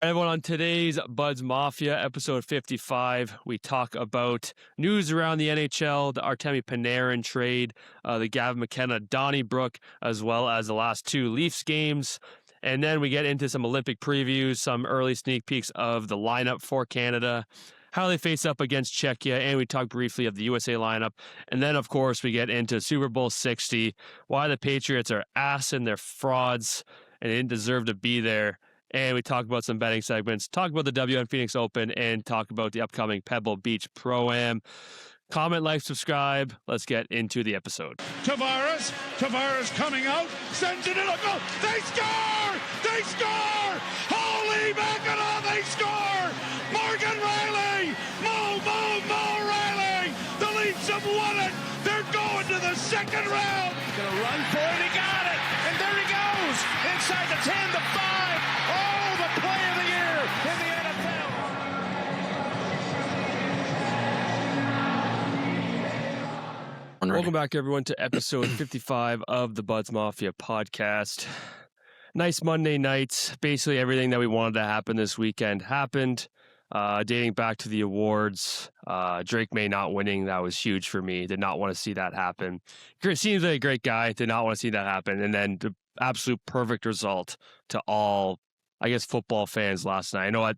Everyone, on today's Buds Mafia, episode 55, we talk about news around the NHL, the Artemi Panarin trade, the Gavin McKenna, Donny, Brook, as well as the last two Leafs games. And then we get into some Olympic previews, some early sneak peeks of the lineup for Canada, how they face up against Czechia, and we talk briefly of the USA lineup. And then, of course, we get into Super Bowl 60, why the Patriots are ass and they're frauds and they didn't deserve to be there. And we talk about some betting segments, talk about the WN Phoenix Open, and talk about the upcoming Pebble Beach Pro-Am. Comment, like, subscribe. Let's get into the episode. Tavares coming out, sends it in a goal. They score! They score! Holy mackerel, they score! Morgan Riley! Mo Riley! The Leafs have won it! They're going to the second round! Gonna run for it, he got it! And there he goes! Inside the 10, the 5! Oh, the play of the year in the NFL! Welcome back, everyone, to episode 55 of the Buds Mafia podcast. Nice Monday night. Basically, everything that we wanted to happen this weekend happened. Dating back to the awards, Drake May not winning, that was huge for me. Did not want to see that happen. Seems like a great guy. Did not want to see that happen. And then the absolute perfect result to all, I guess, football fans last night. I know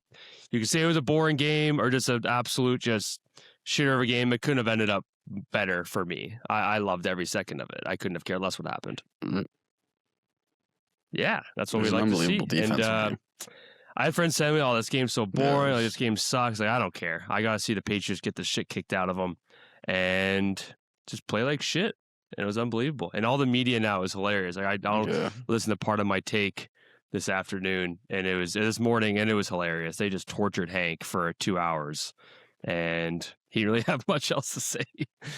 you could say it was a boring game or just an absolute just shitter of a game. It couldn't have ended up better for me. I loved every second of it. I couldn't have cared less what happened. Yeah, that's what we like to see. And I had friends saying, "Oh, this game's so boring. Like, this game sucks." Like, I don't care. I gotta see the Patriots get the shit kicked out of them and just play like shit. And it was unbelievable. And all the media now is hilarious. Like, I don't listen to part of my take this afternoon, and it was this morning, and it was hilarious. They just tortured Hank for 2 hours, and he didn't really have much else to say.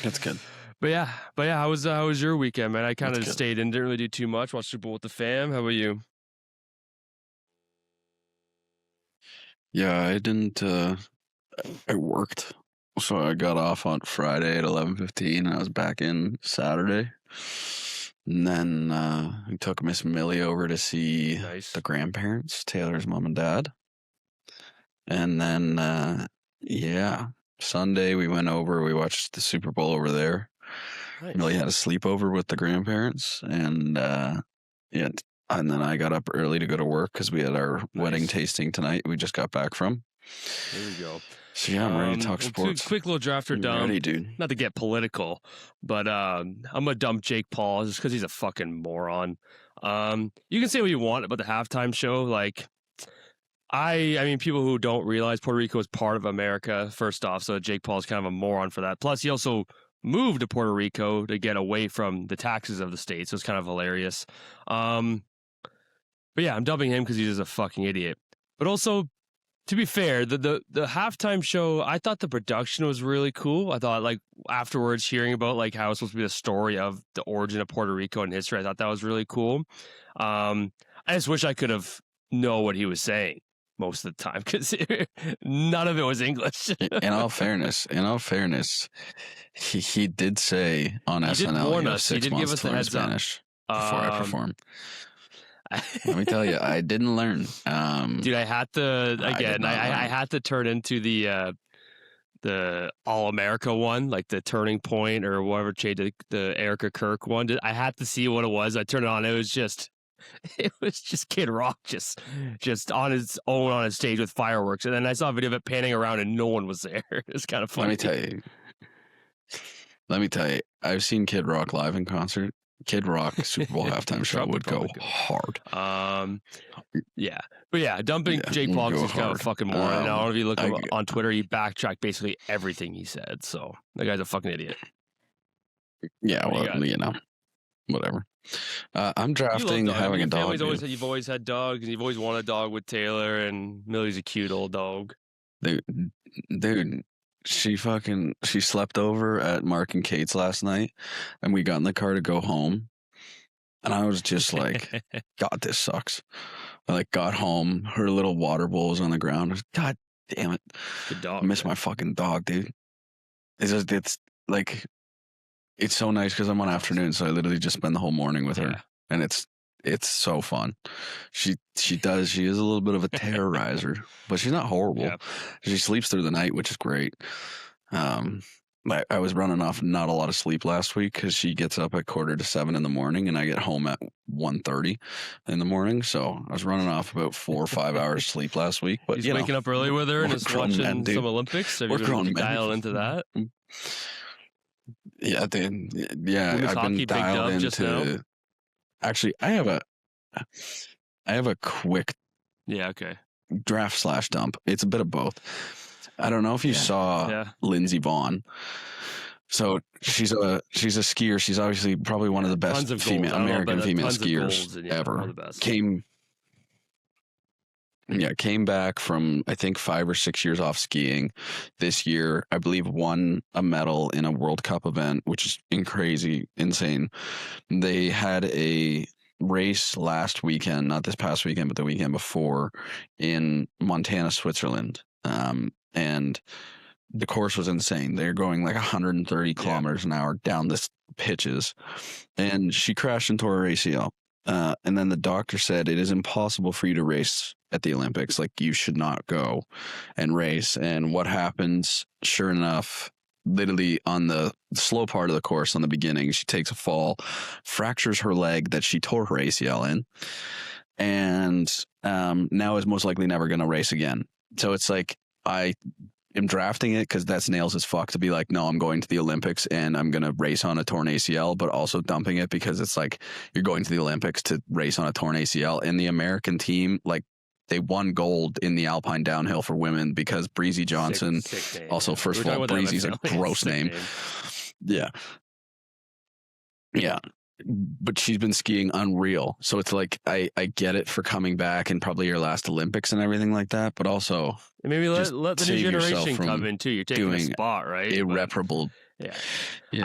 That's good. But yeah. How was your weekend, man? I kind of stayed in, didn't really do too much. Watched Super Bowl with the fam. How about you? Yeah, I didn't. I worked, so I got off on Friday at 11:15. I was back in Saturday, and then I took Miss Millie over to see the grandparents, Taylor's mom and dad, and then Sunday we went over. We watched the Super Bowl over there. Nice. Millie had a sleepover with the grandparents, and and then I got up early to go to work because we had our wedding tasting tonight. We just got back from. There we go. So yeah, I'm ready to talk sports. Quick little drafter dump. Ready, dude. Not to get political, but I'm gonna dump Jake Paul just because he's a fucking moron. You can say what you want about the halftime show. Like, I mean, people who don't realize Puerto Rico is part of America, first off, so Jake Paul is kind of a moron for that. Plus, he also moved to Puerto Rico to get away from the taxes of the state, so it's kind of hilarious. But yeah, I'm dumping him because he's just a fucking idiot. But also, to be fair, the halftime show, I thought the production was really cool. I thought, like, afterwards, hearing about like how it's supposed to be the story of the origin of Puerto Rico and history, I thought that was really cool. I just wish I could have know what he was saying most of the time because none of it was English. In all fairness, he did say on SNL he has 6 months to learn Spanish before I perform. Let me tell you, I didn't learn. Dude, I had to I had to turn into the All America one, like the Turning Point or whatever, the Erica Kirk one. I had to see what it was. I turned it on. It was just Kid Rock just on his own on his stage with fireworks. And then I saw a video of it panning around and no one was there. It's kind of funny. Let me tell you, I've seen Kid Rock live in concert. Kid Rock Super Bowl halftime show would go hard. Yeah. But yeah, dumping Jake Paul is kind of a fucking moron. And I don't know if you look on Twitter, he backtracked basically everything he said. So that guy's a fucking idiot. Yeah, well, you know, whatever. I'm drafting having a dog. You've always had dogs, and you've always wanted a dog with Taylor, and Millie's a cute old dog. Dude, she slept over at Mark and Kate's last night, and we got in the car to go home, and I was just like, God, this sucks. I like got home, her little water bowl was on the ground. I was, God damn it. Good dog. I miss my fucking dog, dude. It's like, it's so nice because I'm on afternoon, so I literally just spend the whole morning with her, and it's It's so fun. She is a little bit of a terrorizer, but she's not horrible. Yeah. She sleeps through the night, which is great. I was running off not a lot of sleep last week because she gets up at 6:45 in the morning, and I get home at 1:30 in the morning. So I was running off about 4 or 5 hours sleep last week. But He's waking up early with her and just watching some Olympics. Have you been dialed into that? Yeah, Women's I've been hockey dialed picked up just now? into. Actually, I have a quick Okay. draft / dump. It's a bit of both. I don't know if you saw Lindsey Vonn. So she's a skier. She's obviously probably one of the best American female skiers ever. Came back from, I think, 5 or 6 years off skiing. This year, I believe, won a medal in a World Cup event, which is insane. They had a race last weekend, not this past weekend, but the weekend before, in Montana, Switzerland. And the course was insane. They're going like 130 kilometers an hour down this pitches, and she crashed into her ACL. And then the doctor said, it is impossible for you to race at the Olympics. Like, you should not go and race. And what happens, sure enough, literally on the slow part of the course on the beginning, she takes a fall, fractures her leg that she tore her ACL in, and now is most likely never going to race again. So it's like, I am drafting it because that's nails as fuck to be like, no, I'm going to the Olympics and I'm going to race on a torn ACL, but also dumping it because it's like, you're going to the Olympics to race on a torn ACL. And the American team, like, they won gold in the Alpine downhill for women because Breezy Johnson, sick name, also, first of all, Breezy's a gross name. Yeah. But she's been skiing unreal. So it's like, I get it for coming back and probably your last Olympics and everything like that, but also and maybe let the new generation come in too. You're taking a spot, right? Irreparable. Yeah.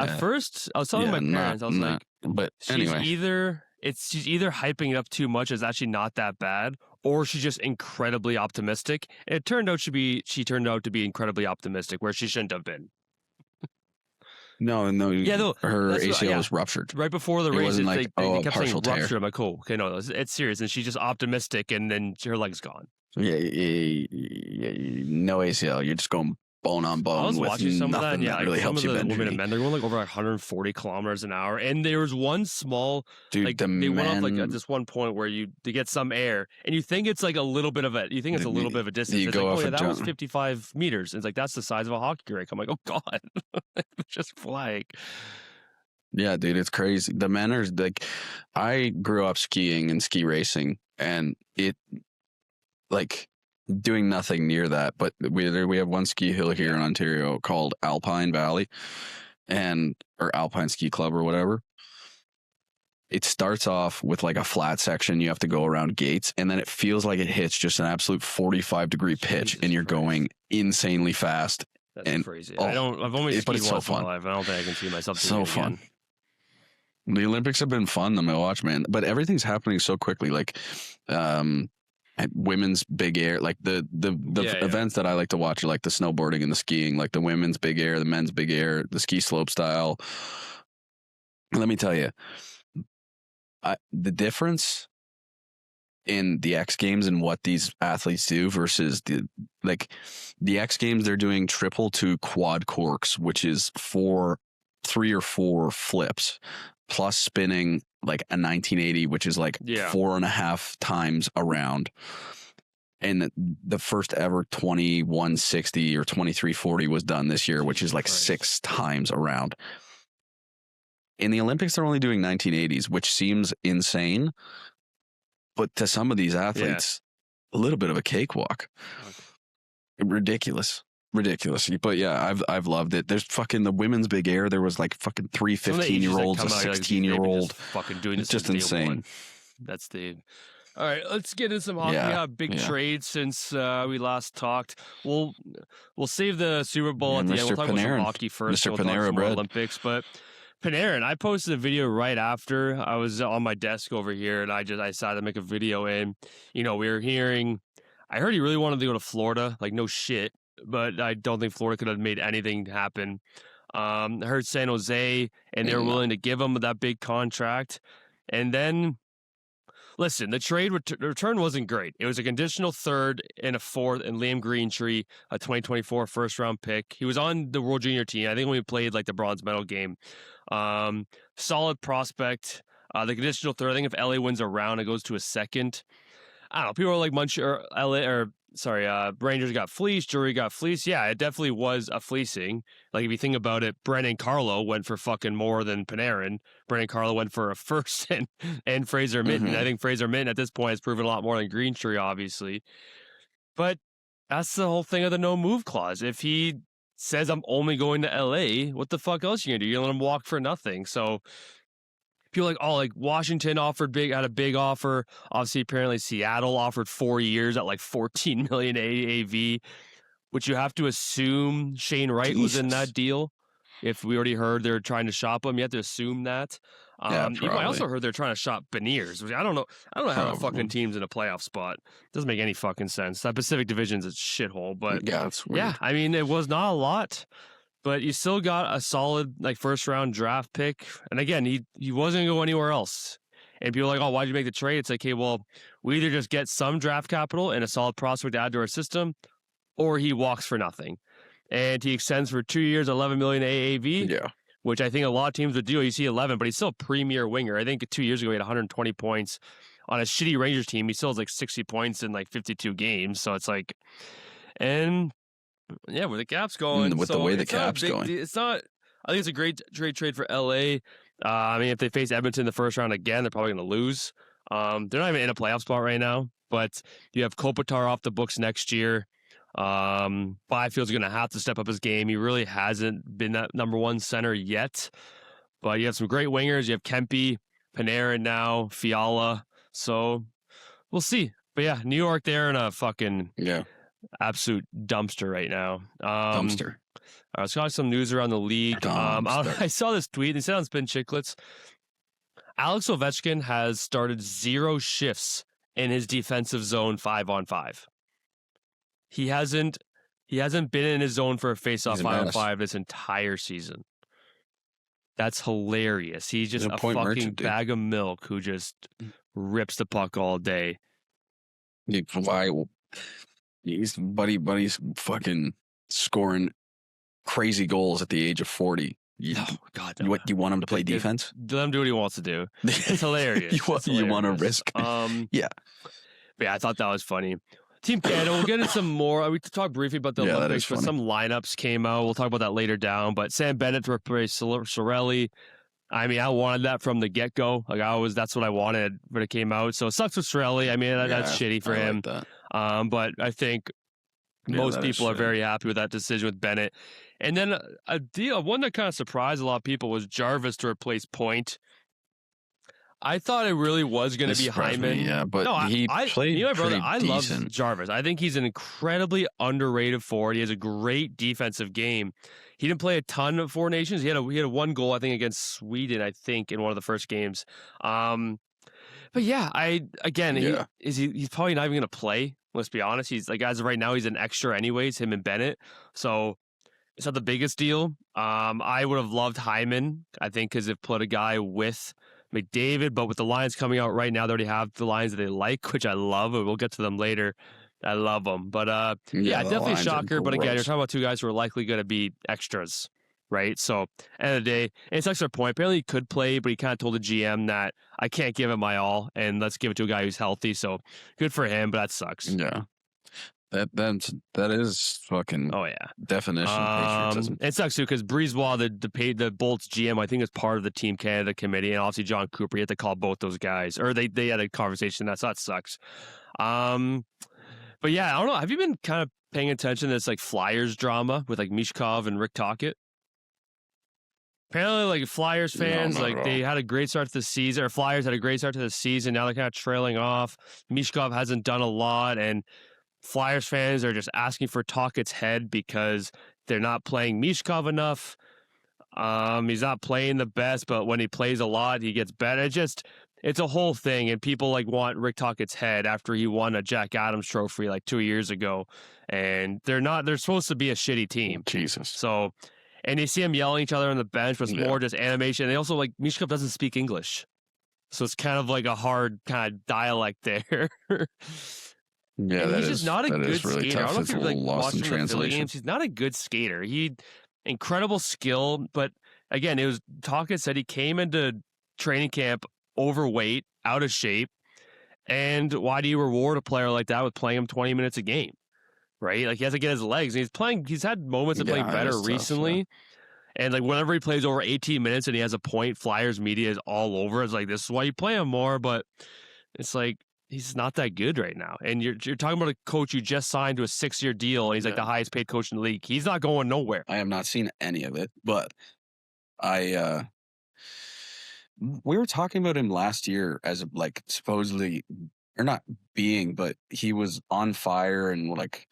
At first, I was telling my parents, I was like, but anyway, she's either hyping it up too much, it's actually not that bad, or she's just incredibly optimistic. And it turned out she turned out to be incredibly optimistic where she shouldn't have been. No. Her ACL was ruptured right before the race. They kept saying rupture. I'm like, okay, no, it's serious. And she's just optimistic, and then her leg's gone. Yeah, no ACL. You're just going bone on bone. I was watching some of that, and really some helps of you the bend women and men, they're going like over 140 kilometers an hour, and there was one small, dude, they went off like at this one point where they get some air, and you think it's like a little bit of a distance. You it's go like, off that was 55 meters. And it's like, that's the size of a hockey rink. I'm like, oh god, it's just flying. Yeah, dude, it's crazy. The men are like, I grew up skiing and ski racing, and it like doing nothing near that. But we have one ski hill here in Ontario called Alpine Valley, or Alpine Ski Club or whatever. It starts off with like a flat section. You have to go around gates, and then it feels like it hits just an absolute 45-degree pitch, and you're going insanely fast. That's crazy. I've only skied once in my life. I don't think I can see myself doing it again. The Olympics have been fun to watch, man. But everything's happening so quickly. Like, women's big air, like the events that I like to watch are like the snowboarding and the skiing, like the women's big air, the men's big air, the ski slope style. Let me tell you, the difference in the X Games and what these athletes do versus the X Games, they're doing triple to quad corks, which is 3 or 4 flips plus spinning like a 1980, which is like 4.5 times around. And the first ever 2160 or 2340 was done this year, which is like 6 times around. In the Olympics, they're only doing 1980s, which seems insane. But to some of these athletes, a little bit of a cakewalk. Ridiculous. But yeah, I've loved it. There's fucking the women's big air. There was like fucking 3 15-year-olds, a 16-year-old. Fucking doing this. It's just insane. That's the. All right, let's get into some hockey. Yeah, big trade since we last talked. We'll save the Super Bowl at the end. We'll talk about some hockey first. Mr. We'll talk some Panarin, Olympics, but Panarin, I posted a video right after. I was on my desk over here, and I decided to make a video. And we were hearing. I heard he really wanted to go to Florida. Like, no shit. But I don't think Florida could have made anything happen. I heard San Jose, and they were willing to give him that big contract. And then listen, the trade return wasn't great. It was a conditional third and a fourth and Liam Greentree, a 2024 first-round pick. He was on the World Junior team. I think when we played like the bronze medal game. Solid prospect. The conditional third, I think if LA wins a round, it goes to a second. I don't know. People are like Rangers got fleeced, Drury got fleeced. Yeah, it definitely was a fleecing. Like if you think about it, Brennan Carlo went for fucking more than Panarin. Brennan Carlo went for a first and Fraser Minton. I think Fraser Minton at this point has proven a lot more than Greentree, obviously. But that's the whole thing of the no move clause. If he says I'm only going to LA, what the fuck else are you gonna do? You're gonna let him walk for nothing. So people like Washington had a big offer. Obviously, apparently Seattle offered 4 years at like $14 million AAV, which you have to assume Shane Wright was in that deal. If we already heard they're trying to shop him, you have to assume that. I also heard they're trying to shop Beniers. I don't know how the fucking team's in a playoff spot. Doesn't make any fucking sense. That Pacific Division's a shithole. But yeah, it's weird. Yeah, I mean, it was not a lot. But you still got a solid like first round draft pick. And again, he wasn't going to go anywhere else. And people are like, oh, why'd you make the trade? It's like, hey, well, we either just get some draft capital and a solid prospect to add to our system, or he walks for nothing. And he extends for 2 years, $11 million AAV. Yeah. Which I think a lot of teams would do. You see 11, but he's still a premier winger. I think 2 years ago he had 120 points on a shitty Rangers team. He still has like 60 points in like 52 games. So it's like, and yeah, where the cap's going. With the way the cap's going. It's not, I think it's a great trade for LA. I mean, if they face Edmonton in the first round again, they're probably going to lose. They're not even in a playoff spot right now, but you have Kopitar off the books next year. Byfield's going to have to step up his game. He really hasn't been that number one center yet, but you have some great wingers. You have Kempe, Panarin now, Fiala. So we'll see. But yeah, New York, they're in a fucking absolute dumpster right now. Dumpster. All right, let's got some news around the league. I saw this tweet. They said on Spin Chicklets, Alex Ovechkin has started 0 shifts in his defensive zone 5-on-5. He hasn't been in his zone for a face-off 5-on-5 this entire season. That's hilarious. He's just a fucking bag of milk who just rips the puck all day. Why? He's buddy's fucking scoring crazy goals at the age of 40. God, no. What, you want him to play defense? Let him do what he wants to do. It's hilarious. You want to risk? Yeah. But yeah, I thought that was funny. Team Canada, we'll get into some more. We talked briefly about the Olympics, but some lineups came out. We'll talk about that later down. But Sam Bennett to replace Cirelli. I mean, I wanted that from the get-go. That's what I wanted when it came out. So it sucks with Cirelli. I mean, that's shitty for him. Like that. But I think most people are very happy with that decision with Bennett. And then one that kind of surprised a lot of people was Jarvis to replace Point. I thought it really was going to be Hyman. But he played my brother, I love Jarvis. I think he's an incredibly underrated forward. He has a great defensive game. He didn't play a ton of Four Nations. He had a 1 goal, I think, against Sweden, I think, in one of the first games. But yeah, he's probably not even going to play. Let's be honest. He's like, as of right now, he's an extra anyways, him and Bennett. So it's not the biggest deal. I would have loved Hyman, I think, because they've put a guy with McDavid, but with the lines coming out right now, they already have the lines that they like, which I love. We'll get to them later. I love them. But definitely a shocker. But again, you're talking about 2 guys who are likely going to be extras, right? So end of the day, and it's extra point. Apparently he could play, but he kind of told the GM that I can't give him my all, and let's give it to a guy who's healthy. So good for him, but that sucks. Yeah. That is fucking definition of patriotism. It sucks too because Brisebois, the Bolts GM, I think is part of the Team Canada committee, and obviously John Cooper. He had to call both those guys, or they had a conversation. So that sucks. But yeah, I don't know. Have you been kind of paying attention to this like Flyers drama with like Michkov and Rick Tocchet? Apparently, like Flyers fans, they had a great start to the season, or Flyers had a great start to the season. Now they're kind of trailing off. Michkov hasn't done a lot, and Flyers fans are just asking for Tocchet's head because they're not playing Michkov enough. He's not playing the best, but when he plays a lot, he gets better. It's a whole thing, and people like want Rick Tocchet's head after he won a Jack Adams trophy like 2 years ago, and they're supposed to be a shitty team. Jesus. So, and you see them yelling at each other on the bench, but it's more just animation. And they also Michkov doesn't speak English. So it's kind of like a hard kind of dialect there. Yeah, and that he's is just not a that good is really skater. I tough. don't know if It's a you've like little lost watched in him in the Philly translation. games. He's not a good skater. He incredible skill, but again, it was Talkett said he came into training camp overweight, out of shape. And why do you reward a player like that with playing him 20 minutes a game? Right? Like he has to get his legs. And he's had moments of playing Yeah, that better is tough, recently. yeah. And like whenever he plays over 18 minutes and he has a point, Flyers media is all over. It's like, this is why you play him more. But it's like, he's not that good right now. And you're talking about a coach you just signed to a 6-year deal. And he's like the highest paid coach in the league. He's not going nowhere. I have not seen any of it, but we were talking about him last year as like supposedly, or not being, but he was on fire and like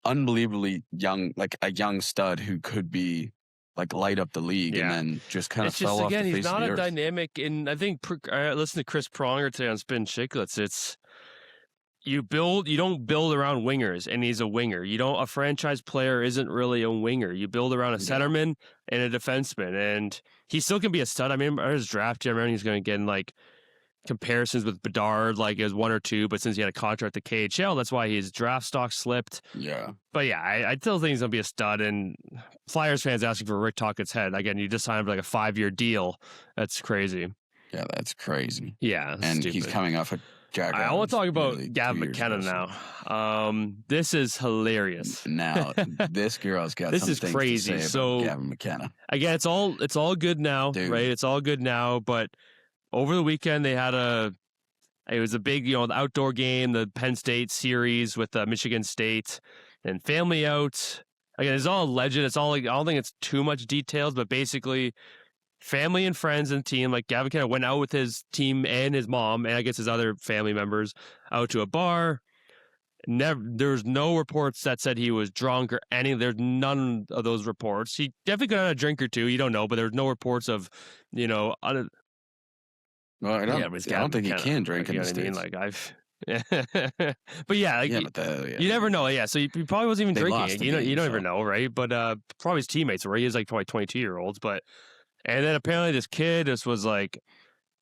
unbelievably young, like a young stud who could be like light up the league, and then just kind of fell off the face he's not of the a earth. dynamic. And I think I listened to Chris Pronger today on Spin Chicklets. It's you don't build around wingers, and he's a winger. A franchise player isn't really a winger. You build around a centerman and a defenseman, and he still can be a stud. I mean, his draft year, I remember he's going to get in like comparisons with Bedard, like it was 1 or 2, but since he had a contract at KHL, that's why his draft stock slipped. Yeah. But yeah, I still think he's going to be a stud, and Flyers fans asking for Rick Tocchet's head. Again, you just signed him for like a 5-year deal. That's crazy. Yeah, that's crazy. Yeah. And stupid. he's coming off a Jack. I want to talk about really Gavin 2 years McKenna ago, now. This is hilarious. Now, this girl's got This some is things crazy. to say So- about Gavin McKenna. Again, it's all good now, Dude. right? It's all good now. But over the weekend, they had it was a big, the outdoor game, the Penn State series with Michigan State, and family out. Again, it's all alleged. It's all like, I don't think it's too much details, but basically, family and friends and team, like Gavin McKenna went out with his team and his mom, and I guess his other family members, out to a bar. There was no reports that said he was drunk or anything. There's none of those reports. He definitely could have had a drink or two. You don't know, but there's no reports of, Well, I don't think he can drink in the States. Like but yeah, like, but you never know. Yeah, so he probably wasn't even They drinking. lost the You game, don't so. ever know, right? But probably his teammates were. He is like probably 22-year-olds, but and then apparently this kid was like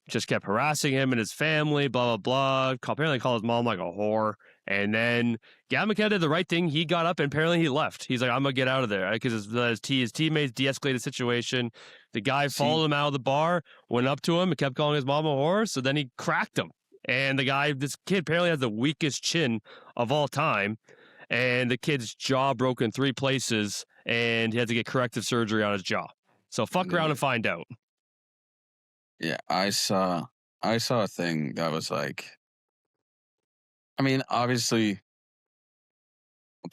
just kept harassing him and his family, blah blah blah. Apparently called his mom like a whore. And then Gavin McKenna did the right thing. He got up and apparently he left. He's like, I'm gonna get out of there because his teammates de-escalated the situation. The guy followed him out of the bar, went up to him and kept calling his mom a whore. So then he cracked him. And this kid apparently has the weakest chin of all time. And the kid's jaw broke in 3 places, and he had to get corrective surgery on his jaw. So fuck around and find out. Yeah, I saw a thing that was like, I mean, obviously,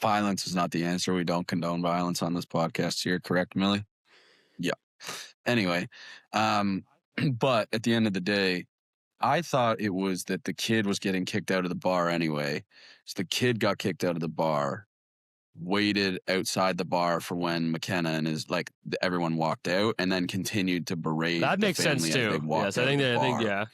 violence is not the answer. We don't condone violence on this podcast here, correct, Millie? Yeah. Anyway, but at the end of the day, I thought it was that the kid was getting kicked out of the bar anyway. So the kid got kicked out of the bar, waited outside the bar for when McKenna and everyone walked out, and then continued to berate. That makes sense too. Yes, I think yeah.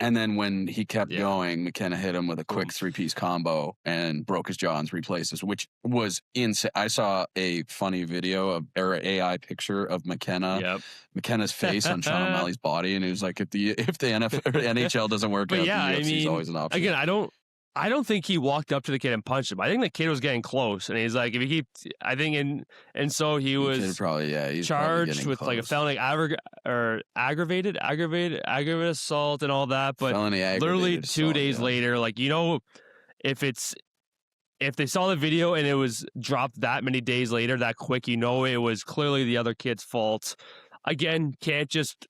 And then when he kept going, McKenna hit him with a quick 3-piece combo and broke his jaw in 3 places, which was insane. I saw a funny video or an AI picture of McKenna's face on Sean O'Malley's body, and it was like, if the NFL or NHL doesn't work out, the UFC is always an option. Again, I don't think he walked up to the kid and punched him. I think the kid was getting close, and he's like, if you keep, I think, and so he was he's charged with close. like a felony aggravated assault and all that. But literally 2 days later, like, if they saw the video and it was dropped that many days later, that quick, it was clearly the other kid's fault. Again, can't just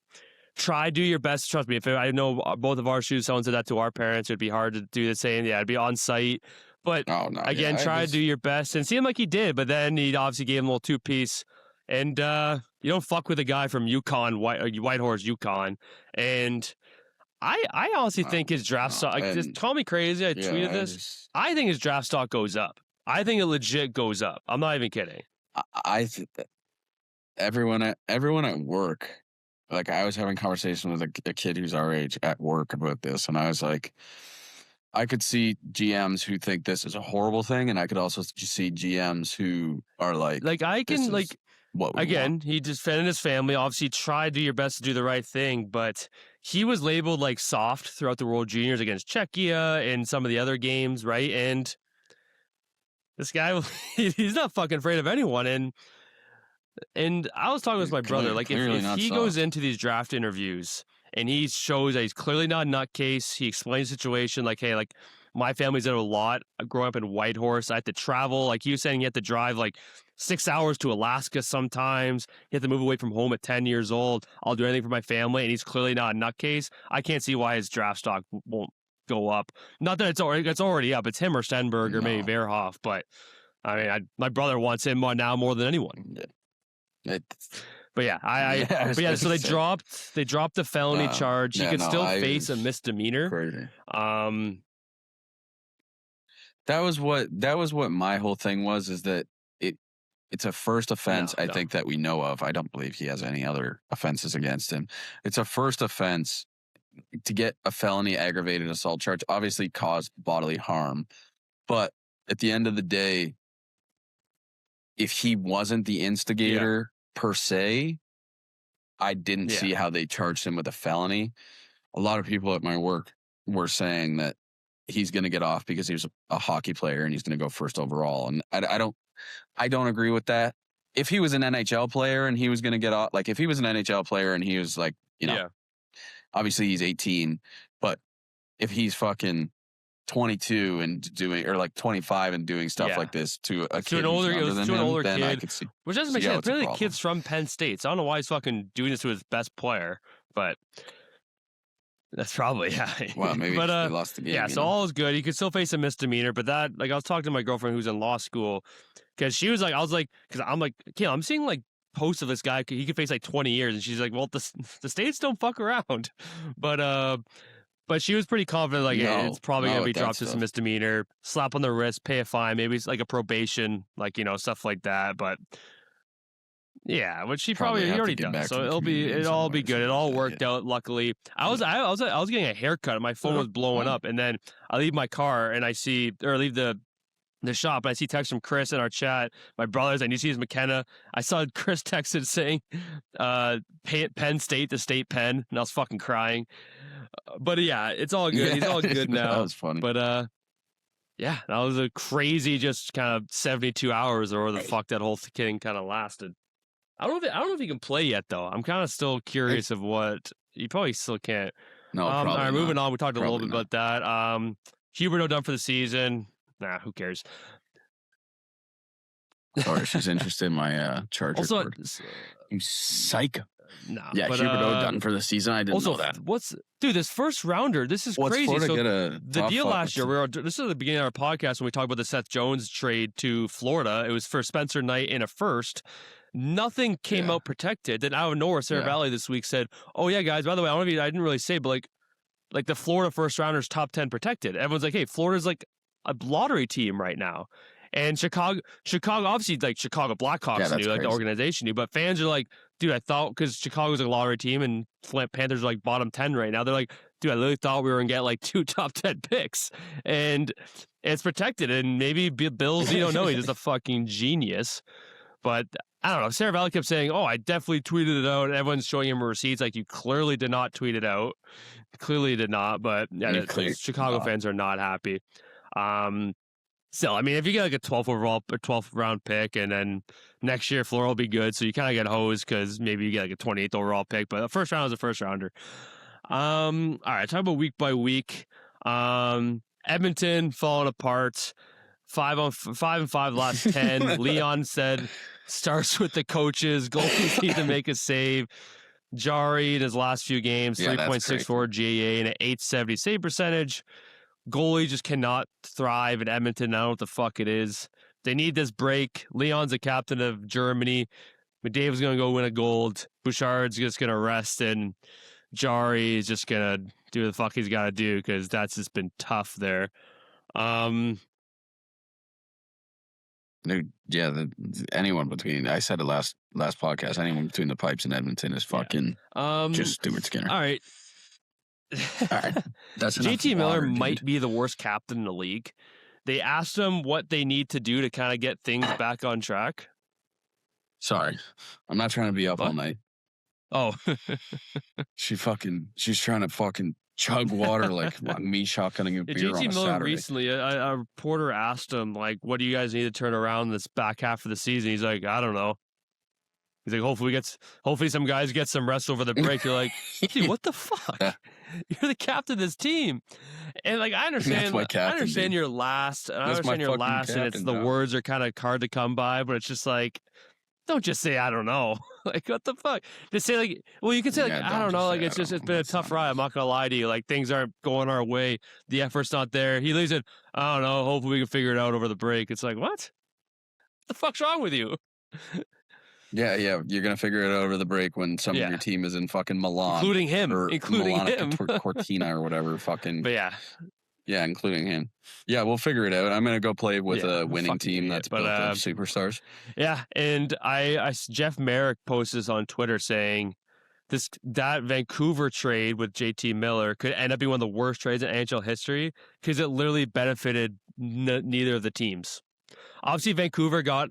try, do your best. Trust me, if I know both of our shoes, someone said that to our parents, it'd be hard to do the same. Yeah, it'd be on site. But try to do your best. And seemed like he did, but then he obviously gave him a little 2-piece. And you don't fuck with a guy from Yukon, Whitehorse, Yukon. And I honestly think his draft stock, just call me crazy, I tweeted this. I think his draft stock goes up. I think it legit goes up. I'm not even kidding. I think that everyone at work, like, I was having a conversation with a kid who's our age at work about this, and I was like, I could see GMs who think this is a horrible thing, and I could also see GMs who are like, what we Again, want. he defended his family. Obviously, tried to do your best to do the right thing, but he was labeled like soft throughout the World Juniors against Czechia and some of the other games, right? And this guy, he's not fucking afraid of anyone. And I was talking with my brother, like if he goes into these draft interviews and he shows that he's clearly not a nutcase, he explains the situation, like, hey, like my family's in a lot. Growing up in Whitehorse, I had to travel. Like he was saying, he had to drive like 6 hours to Alaska sometimes. He had to move away from home at 10 years old. I'll do anything for my family, and he's clearly not a nutcase. I can't see why his draft stock won't go up. Not that it's already up. It's him or Stenberg or maybe Verhoff, but I mean, my brother wants him now more than anyone. But yeah, so they dropped the felony charge. He could still face a misdemeanor. Crazy. That was what my whole thing was, is that it's a first offense, I think, that we know of. I don't believe he has any other offenses against him. It's a first offense. To get a felony aggravated assault charge obviously caused bodily harm. But at the end of the day, if he wasn't the instigator per se, I didn't see how they charged him with a felony. A lot of people at my work were saying that he's going to get off because he was a hockey player and he's going to go first overall. And I don't agree with that. If he was an NHL player and he was going to get off, like if he was an NHL player and he was like, obviously he's 18, but if he's fucking 22 and doing, or like 25 and doing stuff like this to a kid, an older kid, I could see, which doesn't make sense. Really, kids from Penn State. So I don't know why he's fucking doing this to his best player, but that's probably Well, maybe he lost the game. Yeah, so all is good. He could still face a misdemeanor, but that, like, I was talking to my girlfriend who's in law school, because she was like, because I'm like, Kayla, I'm seeing like posts of this guy, he could face like 20 years, and she's like, well, the states don't fuck around, but she was pretty confident, like, hey, it's probably gonna be dropped as a misdemeanor, slap on the wrist, pay a fine, maybe it's like a probation, like, stuff like that, but. Yeah, which he already does. So it'll all be good. It all worked out. Luckily, I was getting a haircut and my phone was blowing up, and then I leave my car and I leave the shop and I see text from Chris in our chat. My brother's, and you see his McKenna. I saw Chris texted saying, Penn State, the state Penn, and I was fucking crying. But yeah, it's all good. He's all good now. That was funny. But yeah, that was a crazy, just kind of 72 hours or the fuck that whole thing kind of lasted. I don't know if he can play yet, though. I'm kind of still curious of what he probably still can't. No, all right, moving on. We talked a little bit about that. Huberdeau done for the season. Nah, who cares? Sorry, she's interested in my charge report. You psycho. Nah, yeah, Huberdeau done for the season. I didn't know that. This first rounder? This is crazy. Florida so get a the deal last year. This is the beginning of our podcast when we talked about the Seth Jones trade to Florida. It was for Spencer Knight in a first. Nothing came out protected. Then out of nowhere, Sarah Valley this week said, "Oh yeah, guys. By the way, I didn't really say, but like the Florida first rounders top 10 protected." Everyone's like, "Hey, Florida's like a lottery team right now," and Chicago obviously, like Chicago Blackhawks knew, like the organization knew, but fans are like, "Dude, I thought because Chicago's a lottery team and Panthers are like bottom 10 right now. They're like, dude, I literally thought we were gonna get like 2 top 10 picks, and it's protected. And maybe Bills, you don't know, he's just a fucking genius, but." I don't know. Sarah Valley kept saying, "Oh, I definitely tweeted it out." And everyone's showing him receipts. Like, you clearly did not tweet it out. Clearly did not. But yeah, Chicago fans are not happy. Still, I mean, if you get like a 12th overall or 12th round pick, and then next year Florida will be good, so you kind of get hosed because maybe you get like a 28th overall pick. But the first round is a first rounder. All right, talk about week by week. Edmonton falling apart. 5-5 last 10. Leon said. Starts with the coaches. Goalies need to make a save. Jari in his last few games, 3.64 GAA and an 870 save percentage. Goalie just cannot thrive in Edmonton. I don't know what the fuck it is. They need this break. Leon's the captain of Germany. McDavid's going to go win a gold. Bouchard's just going to rest, and Jari is just going to do the fuck he's got to do because that's just been tough there. Anyone between, I said it last podcast, anyone between the pipes in Edmonton is fucking just Stuart Skinner. All right. That's JT Miller might be the worst captain in the league. They asked him what they need to do to kind of get things back on track. Sorry. I'm not trying to be up all night. Oh. She's trying to fucking chug water like me shotgunning a beer on a Miller Saturday. Recently, a reporter asked him, like, what do you guys need to turn around this back half of the season? He's like, I don't know. He's like, hopefully some guys get some rest over the break. You're like, dude, what the fuck? Yeah. You're the captain of this team. And like, I understand you're last. And I understand you're last, and it's the words are kind of hard to come by, but it's just like, don't just say, I don't know. Like, what the fuck? Just say, like, well, you can say, like, I don't know. Like, it's been a tough ride. I'm not going to lie to you. Like, things aren't going our way. The effort's not there. He leaves it, I don't know. Hopefully we can figure it out over the break. It's like, what? The fuck's wrong with you? Yeah. You're going to figure it out over the break when some of your team is in fucking Milan. Including him. Cortina or whatever. Fucking. But yeah. Yeah, including him. Yeah, we'll figure it out. I'm going to go play with a winning team that's built of superstars. Yeah, and Jeff Merrick posted this on Twitter saying that Vancouver trade with JT Miller could end up being one of the worst trades in NHL history because it literally benefited neither of the teams. Obviously, Vancouver got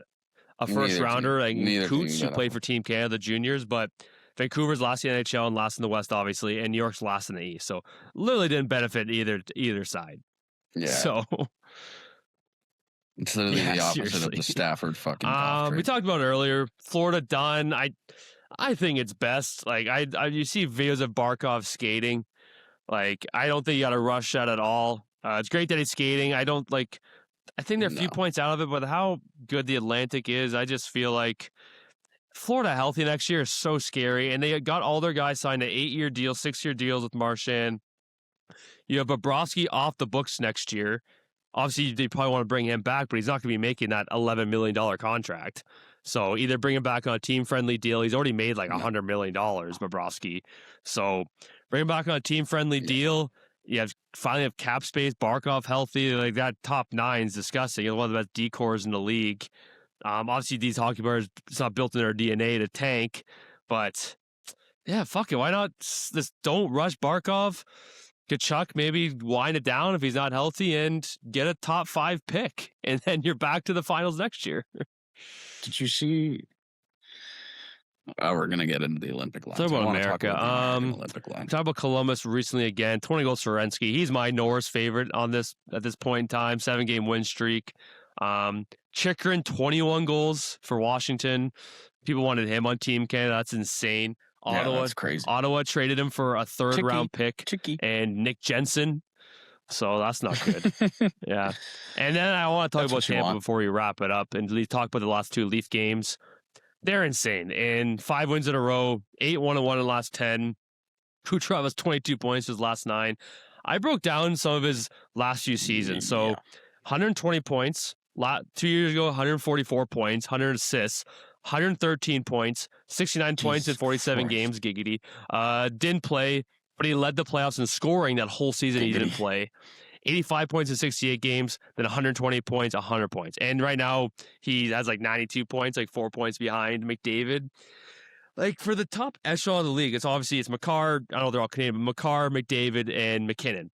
a first rounder, like Coots, who played for Team Canada juniors, but Vancouver's last in the NHL and last in the West, obviously, and New York's last in the East. So literally didn't benefit either side. Yeah. So it's literally the opposite of the Stafford fucking. We talked about it earlier. Florida done. I think it's best. Like you see videos of Barkov skating. Like I don't think you got to rush that at all. It's great that he's skating. I think there are a few points out of it, but how good the Atlantic is, I just feel like Florida healthy next year is so scary, and they got all their guys signed an 8-year deal, 6-year deals with Marchand. You have Bobrovsky off the books next year. Obviously, they probably want to bring him back, but he's not going to be making that $11 million contract. So either bring him back on a team-friendly deal. He's already made like $100 million, Bobrovsky. So bring him back on a team-friendly deal. You finally have cap space, Barkov healthy. Like that top nine is disgusting. He's one of the best decors in the league. Obviously, these hockey players, it's not built in their DNA to tank, but yeah, fuck it. Why not just don't rush Barkov? Kachuk, maybe wind it down if he's not healthy and get a top 5 pick, and then you're back to the finals next year. Did you see? Oh, we're gonna get into the Olympic lines. Talk about America. Talk about Columbus recently again. 20 goals for Renski. He's my Norris favorite at this point in time. 7-game win streak. Chikrin, 21 goals for Washington. People wanted him on Team Canada. That's insane. Ottawa, that's crazy. Ottawa traded him for a third-round pick and Nick Jensen. So that's not good. Yeah. And then I want to talk about Tampa before we wrap it up and talk about the last 2 Leaf games. They're insane. And 5 wins in a row, 8-1-1 in the last 10. Kucherov has 22 points his last 9. I broke down some of his last few seasons. So 120 points. 2 years ago, 144 points, 100 assists, 113 points, 69 points in 47 games, giggity. Didn't play, but he led the playoffs in scoring that whole season he didn't play. 85 points in 68 games, then 120 points, 100 points. And right now, he has like 92 points, like 4 points behind McDavid. Like, for the top echelon of the league, it's Makar, I don't know if they're all Canadian, but Makar, McDavid, and McKinnon.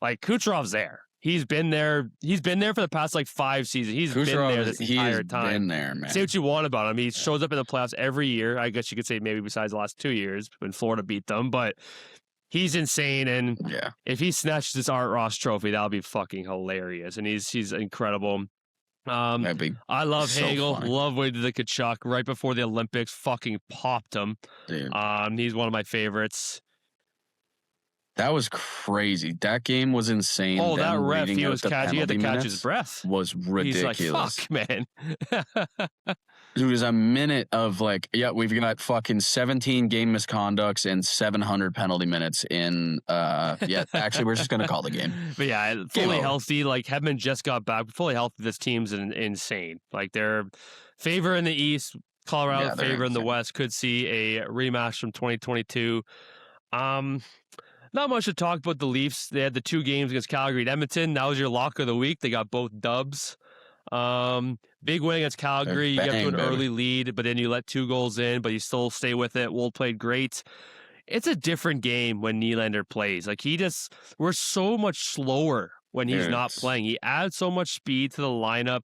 Like, Kucherov's there. He's been there for the past, 5 seasons. He's been there this entire time. Been there, man. Say what you want about him. He shows up in the playoffs every year. I guess you could say maybe besides the last 2 years when Florida beat them, but he's insane. And if he snatches this Art Ross trophy, that'll be fucking hilarious. And he's incredible. I love Hagel. Funny. Love what he did to Kachuk right before the Olympics. Fucking popped him. Dude. He's one of my favorites. That was crazy. That game was insane. Oh, that ref, he had to catch his breath. Was ridiculous. He's like, fuck, man. It was a minute of we've got fucking 17 game misconducts and 700 penalty minutes in, actually, we're just going to call the game. But yeah, fully healthy. Like, Hedman just got back. Fully healthy, this team's insane. Like, they're favor in the East, Colorado favor in the West. Could see a rematch from 2022. Not much to talk about the Leafs. They had the 2 games against Calgary and Edmonton. That was your lock of the week. They got both dubs. Big win against Calgary. You get to an early lead, but then you let 2 goals in, but you still stay with it. Wold played great. It's a different game when Nylander plays. Like, we're so much slower when he's not playing. He adds so much speed to the lineup.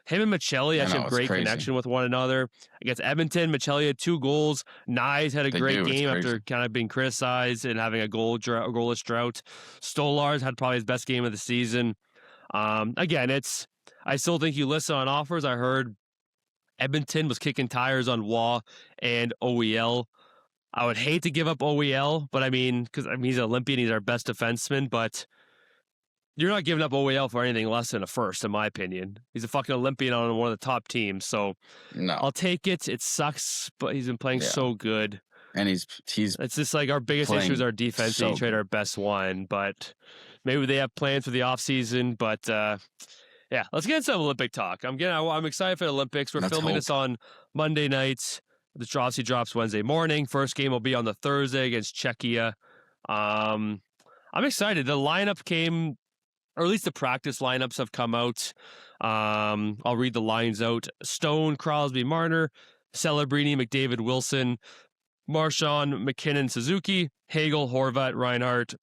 Him and Michelli had some it's great crazy. connection with one another. Against Edmonton, Michelli had 2 goals. Nyes had a great game after kind of being criticized and having a goalless drought. Stolarz had probably his best game of the season. Again, I still think you listen on offers. I heard Edmonton was kicking tires on Waugh and OEL. I would hate to give up OEL, but because he's an Olympian, he's our best defenseman, but you're not giving up OEL for anything less than a first, in my opinion. He's a fucking Olympian on one of the top teams, so I'll take it. It sucks, but he's been playing so good. And he's it's just like our biggest issue is our defense, and he traded our best one, but maybe they have plans for the offseason, but yeah, let's get into Olympic talk. I'm excited for the Olympics. We're filming this on Monday nights. The obviously drops Wednesday morning. First game will be on the Thursday against Czechia. I'm excited. The lineup came, or at least the practice lineups have come out. I'll read the lines out. Stone, Crosby, Marner, Celebrini, McDavid, Wilson, Marchand, McKinnon, Suzuki, Hagel, Horvat, Reinhart.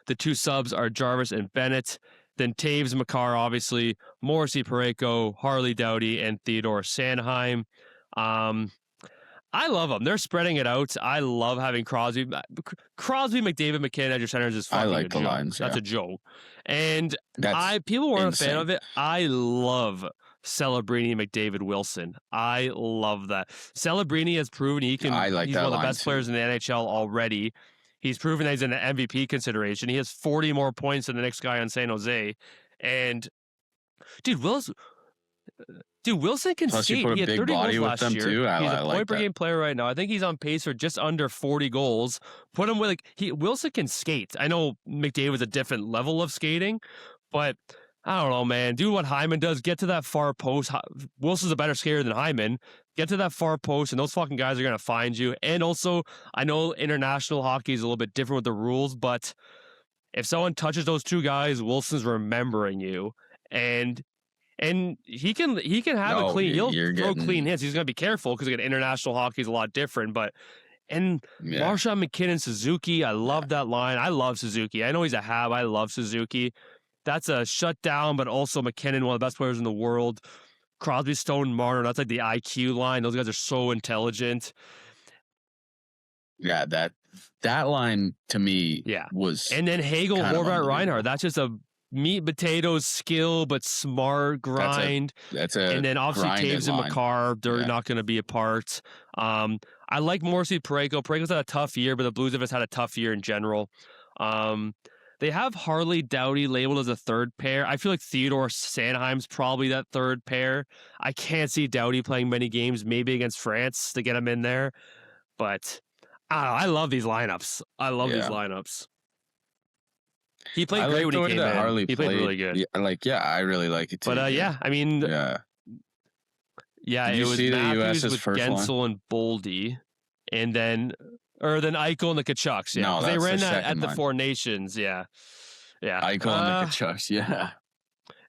The 2 subs are Jarvis and Bennett. Then Taves, Makar, obviously, Morrissey, Parayko, Harley, Doughty, and Theodore Sanheim. I love them. They're spreading it out. I love having Crosby, McDavid, McKinnon as your centers is fucking I like a the joke. lines. That's a joke. And That's people weren't insane. a fan of it. I love Celebrini, McDavid, Wilson. I love that. Celebrini has proven he's one of the best players in the NHL already. He's proven that he's in an MVP consideration. He has 40 more points than the next guy on San Jose. And dude, Wilson can skate. He had 30 goals last year. He's a point per game player right now. I think he's on pace for just under 40 goals. Put him with Wilson can skate. I know McDavid was a different level of skating, but I don't know, man. Do what Hyman does. Get to that far post. Wilson's a better skater than Hyman. Get to that far post, and those fucking guys are going to find you. And also, I know international hockey is a little bit different with the rules, but if someone touches those 2 guys, Wilson's remembering you. And he can have a clean. He'll throw clean hits. He's going to be careful because international hockey is a lot different. But Marchand, McKinnon, Suzuki, I love that line. I love Suzuki. I know he's a hab. I love Suzuki. That's a shutdown, but also McKinnon, one of the best players in the world. Crosby, Stone, Marner. That's like the IQ line. Those guys are so intelligent. Yeah, that line to me was. And then Hagel, Horvat, Reinhart. That's just a meat and potatoes skill, but smart grind. And then obviously Taves and Makar, they're not going to be apart. I like Morrissey, Parayko. Parayko's had a tough year, but the Blues have just had a tough year in general. They have Harley, Doughty labeled as a third pair. I feel like Theodore Sanheim's probably that third pair. I can't see Doughty playing many games, maybe against France to get him in there. But I love these lineups. I love these lineups. He played great when he came in. Harley he played really good. I really like it too. But it was Matthews with Gensel and Boldy, and then Eichel and the Kachucks. Yeah, no, they ran that at the Four Nations. Yeah. Eichel and the Kachucks. Yeah,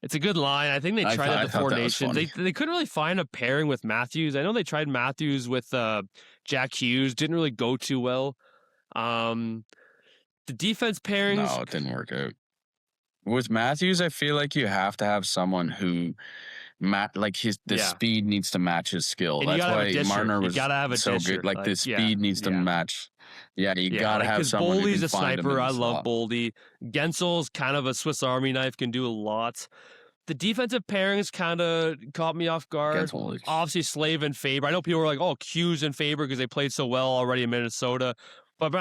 it's a good line. I think they tried at the Four Nations. They couldn't really find a pairing with Matthews. I know they tried Matthews with Jack Hughes. Didn't really go too well. The defense pairings. No, it didn't work out. With Matthews, I feel like you have to have someone who, speed needs to match his skill. And that's why Marner was so disher. good. Like the speed needs to match. Yeah, you gotta have someone. Boldy's who can a sniper. I love slot. Boldy. Gensel's kind of a Swiss Army knife. Can do a lot. The defensive pairings kind of caught me off guard. Obviously, Slave and Faber. I know people were like, "Oh, Hughes and Faber" because they played so well already in Minnesota. But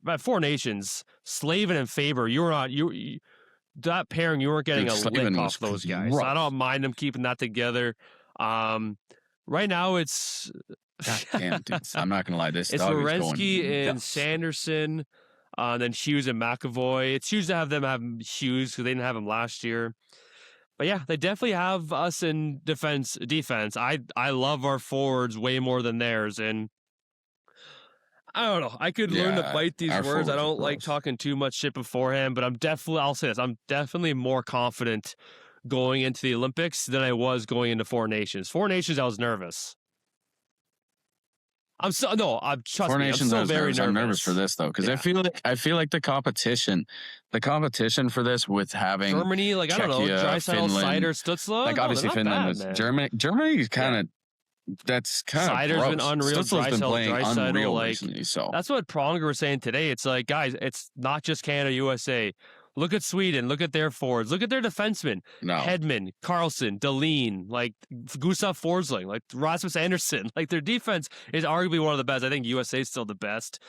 at Four Nations, Slavin and Faber, that pairing, you weren't getting a lick off those guys. So I don't mind them keeping that together. Right now, it's God damn, dude. I'm not gonna lie. This it's Werenski and Sanderson, then Hughes and McAvoy. It's huge to have them have Hughes because they didn't have him last year. But yeah, they definitely have us in defense. I love our forwards way more than theirs, and I don't know. I could learn to bite these words. I don't like talking too much shit beforehand, but I'll say this. I'm definitely more confident going into the Olympics than I was going into Four Nations. Four Nations, I was nervous. I'm so no. I'm trust Four me. I'm Nations, so I was very nervous. I'm nervous for this though, because Yeah. I feel like the competition for this with having Germany, like I don't know, Czechia, Draisaitl, Finland, Seider, Stutzla. like obviously Finland was Germany is kind of that's kind of Seider's gross. been unreal. Stutzla's been playing Draisaitl, unreal like, recently. So that's what Pronger was saying today. It's like, guys, it's not just Canada, USA. Look at Sweden. Look at their forwards. Look at their defensemen. no, Hedman, Carlson, Dahlin, like Gustav Forsling, like Rasmus Anderson. Like their defense is arguably one of the best. I think USA is still the best.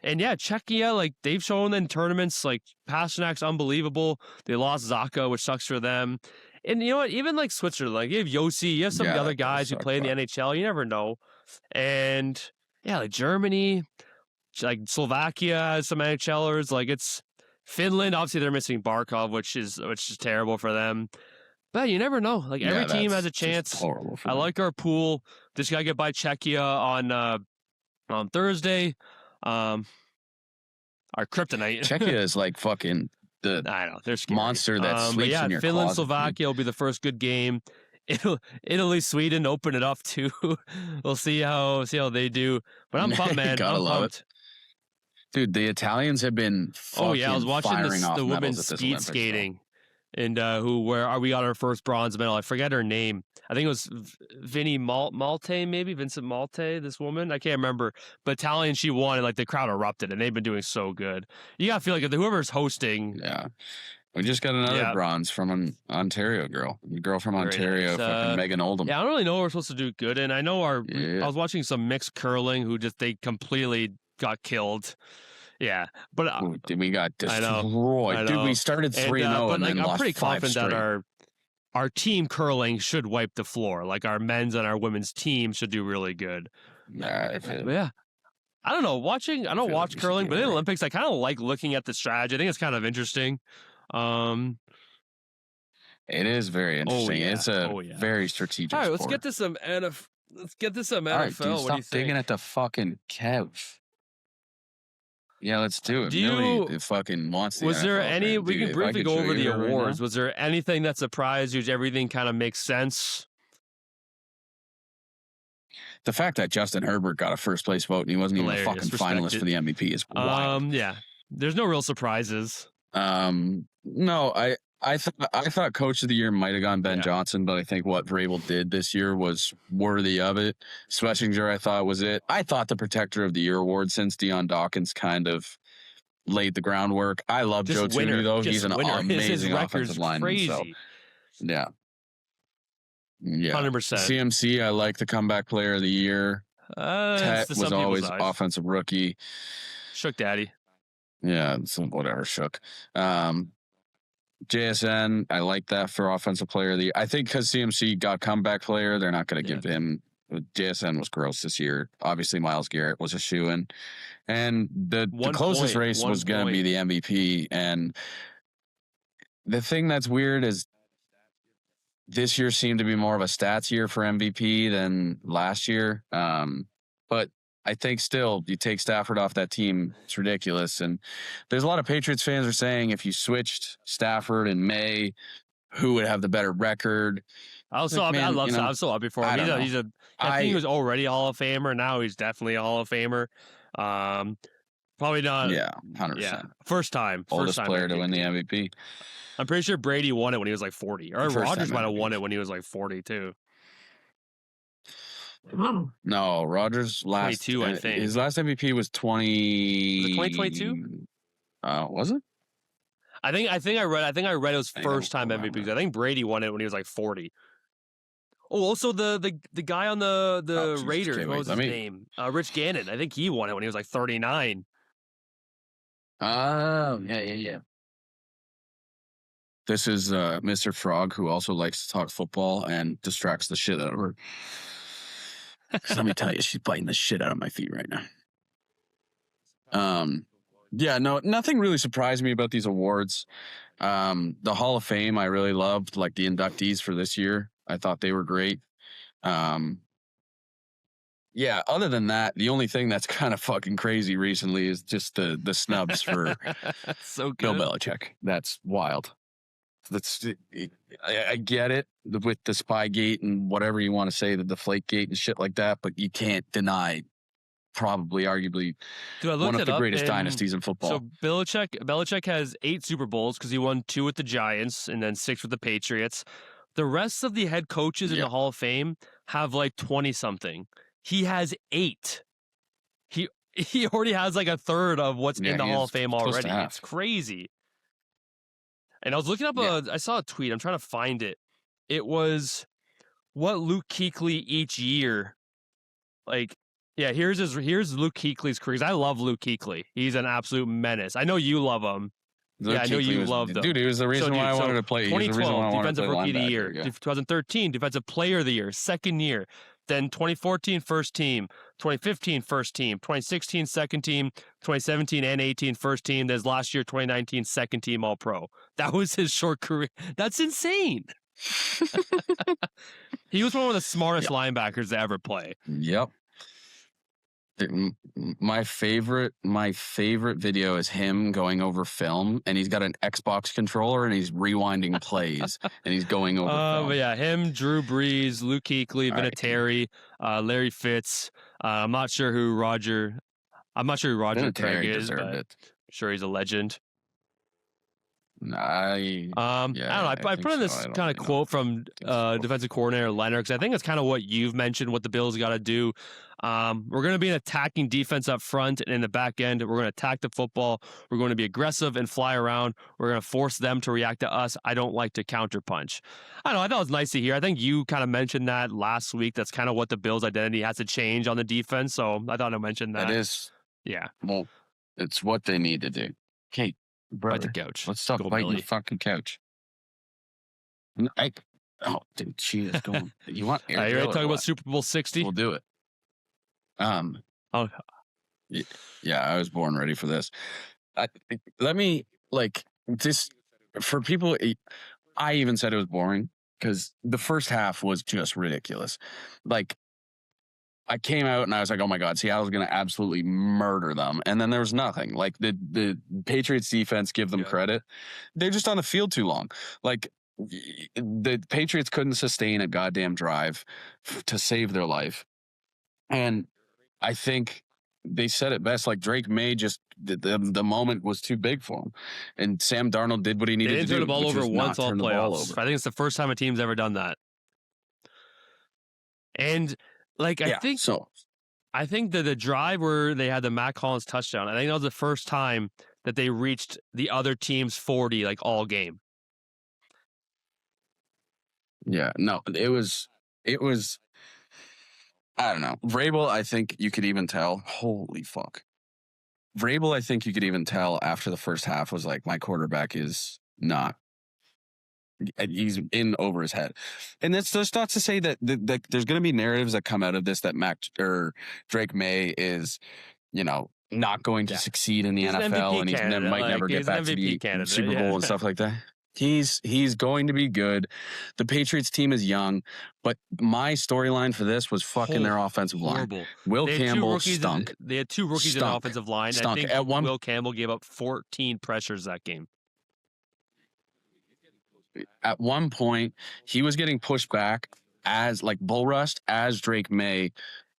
And yeah, Czechia, like they've shown in tournaments, like Pasternak's unbelievable. They lost Zaka, which sucks for them. And you know what? Even like Switzerland, like you have Yossi, you have some of the other guys who play in the NHL. You never know. And yeah, like Germany, like Slovakia has some NHLers. Like it's Finland. Obviously, they're missing Barkov, which is terrible for them. But you never know. Like every team has a chance. I like our pool. Just gotta get by Czechia on Thursday. Our kryptonite. Czechia is like fucking the I know they're scary. monster that sleeps in your Finland, closet. Slovakia will be the first good game. Italy, Sweden open it up too. We'll see how they do. But I'm pumped, man. Gotta I'm love pumped. it. Dude, the Italians have been fucking I was watching the women's speed Olympics, skating, and we got our first bronze medal. I forget her name. I think it was Vinny Malte, maybe Vincent Malte. This woman, I can't remember, but Italian, she won, and like the crowd erupted, and they've been doing so good. You gotta feel like whoever's hosting. Yeah, we just got another bronze from an Ontario girl. The girl from Ontario, fucking Megan Oldham. Yeah, I don't really know what we're supposed to do good, and I know I was watching some mixed curling who they completely got killed. Yeah, but we got destroyed. I know. Dude, we started 3-0 and then I'm lost pretty 5 confident straight. that our team curling should wipe the floor. Like our men's and our women's team should do really good. Yeah, I don't know. I don't watch curling, but in the Olympics, I kind of like looking at the strategy. I think it's kind of interesting. It is very interesting. It's a very strategic. All right, sport. let's get to some NFL. All right, dude, what do stop you think? digging at the fucking Kev. Yeah, let's do it. Do you- Millie fucking wants the Was there NFL, any? man. We Dude, can if I briefly could go show over you the her right awards. now- Was there anything that surprised you? Everything kind of makes sense. The fact that Justin Herbert got a first place vote and he wasn't even a Hilarious. fucking finalist for the MVP is wild. Yeah. There's no real surprises. No, I thought Coach of the Year might have gone Ben Johnson, but I think what Vrabel did this year was worthy of it. Schlesinger, I thought, was it. I thought the Protector of the Year award, since Deion Dawkins kind of laid the groundwork. I love Joe Tooney, though. He's an amazing offensive lineman. So, yeah. 100%. CMC, I like the Comeback Player of the Year. Tet was always offensive rookie. Shook Daddy. Yeah, whatever, shook. JSN, I like that for offensive player of the year. I think because CMC got comeback player, they're not going to give him. JSN was gross this year. Obviously, Myles Garrett was a shoo-in. And the closest race was going to be the MVP. And the thing that's weird is this year seemed to be more of a stats year for MVP than last year. But I think still, you take Stafford off that team, it's ridiculous. And there's a lot of Patriots fans are saying if you switched Stafford and Maye, who would have the better record? I was so happy for him. I think he was already a Hall of Famer. Now he's definitely a Hall of Famer. Probably not. Yeah, 100%. Yeah, first time. Oldest player to win the MVP. I'm pretty sure Brady won it when he was like 40. Or Rodgers might have won it when he was like 40 too. No, Rodgers last 22, I think. His last MVP was 20. Was it 2022? Was it? I think I read it was first time MVP because I think Brady won it when he was like 40. Oh, also the guy on the Raiders, what was his name? Rich Gannon. I think he won it when he was like 39. Oh, yeah. This is Mr. Frog, who also likes to talk football and distracts the shit out of her. Let me tell you, she's biting the shit out of my feet right now. Yeah, no, nothing really surprised me about these awards. The Hall of Fame, I really loved, like the inductees for this year. I thought they were great. Yeah, other than that, the only thing that's kind of fucking crazy recently is just the snubs for so Bill Belichick. That's wild. I get it with the Spygate and whatever you want to say, the Deflategate and shit like that, but you can't deny probably arguably Dude, I one looked of it the up, greatest and dynasties in football. So Belichick has 8 Super Bowls because he won 2 with the Giants and then 6 with the Patriots. The rest of the head coaches in the Hall of Fame have like 20 something. He has 8. He already has like a third of what's in the Hall of Fame already. It's crazy. And I was looking up I saw a tweet. I'm trying to find it. It was what Luke Kuechly each year. Like, yeah, here's Luke Kuechly's career. I love Luke Kuechly. He's an absolute menace. I know you love him. I know you love them. Dude, he was the reason why I wanted to play. 2012, Defensive Rookie of the Year. 2013, Defensive Player of the Year, second year. Then 2014, first team. 2015, first team. 2016, second team. 2017 and 18, first team. Then last year, 2019, second team All-Pro. That was his short career. That's insane. He was one of the smartest linebackers to ever play. Yep. My favorite video is him going over film, and he's got an Xbox controller and he's rewinding plays and he's going over film. But yeah, him, Drew Brees, Luke Kuechly, Vinatieri, Larry Fitz. I'm not sure who Roger Craig is, but I'm sure he's a legend. I don't know. I put in this kind of quote from defensive coordinator Leonard, because I think it's kind of what you've mentioned, what the Bills got to do. We're going to be an attacking defense up front, and in the back end, we're going to attack the football. We're going to be aggressive and fly around. We're going to force them to react to us. I don't like to counterpunch. I don't know. I thought it was nice to hear. I think you kind of mentioned that last week. That's kind of what the Bills' identity has to change on the defense. So I thought I mentioned that. That is. Yeah. Well, it's what they need to do. Okay. Brother, bite the couch. Let's stop biting the fucking couch. Dude, she is going. You want? You ready to talk about Super Bowl 60? We'll do it. Yeah, I was born ready for this. Let me this for people. I even said it was boring because the first half was just ridiculous. Like, I came out and I was like, oh my God, Seattle's going to absolutely murder them. And then there was nothing. Like, the Patriots defense, give them credit. They're just on the field too long. Like, the Patriots couldn't sustain a goddamn drive to save their life. And I think they said it best. Like, Drake Maye just, the moment was too big for him. And Sam Darnold did what he needed to do. They didn't turn the ball over once all playoffs. I think it's the first time a team's ever done that. And I think that the drive where they had the Matt Collins touchdown, I think that was the first time that they reached the other team's 40 all game. Yeah, no, it was. I don't know. Vrabel, I think you could even tell. Holy fuck. Vrabel, I think you could even tell after the first half was like, my quarterback is not. He's in over his head. And that's just not to say that there's going to be narratives that come out of this that Drake Maye is, not going to succeed in the NFL and he might never get back to the Super Bowl and stuff like that. He's going to be good. The Patriots team is young, but my storyline for this was fucking their offensive line. Will Campbell stunk. They had 2 rookies in the offensive line. I think Will Campbell gave up 14 pressures that game. At one point, he was getting pushed back as bull rushed as Drake Maye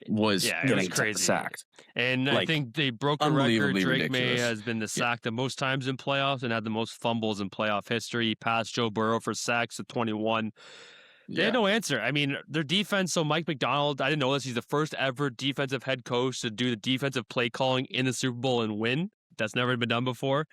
was getting sacked. And I think they broke a record. Drake Maye has been sacked the most times in playoffs and had the most fumbles in playoff history. He passed Joe Burrow for sacks at 21. They had no answer. I mean, their defense, so Mike McDonald, I didn't know this, he's the first ever defensive head coach to do the defensive play calling in the Super Bowl and win. That's never been done before.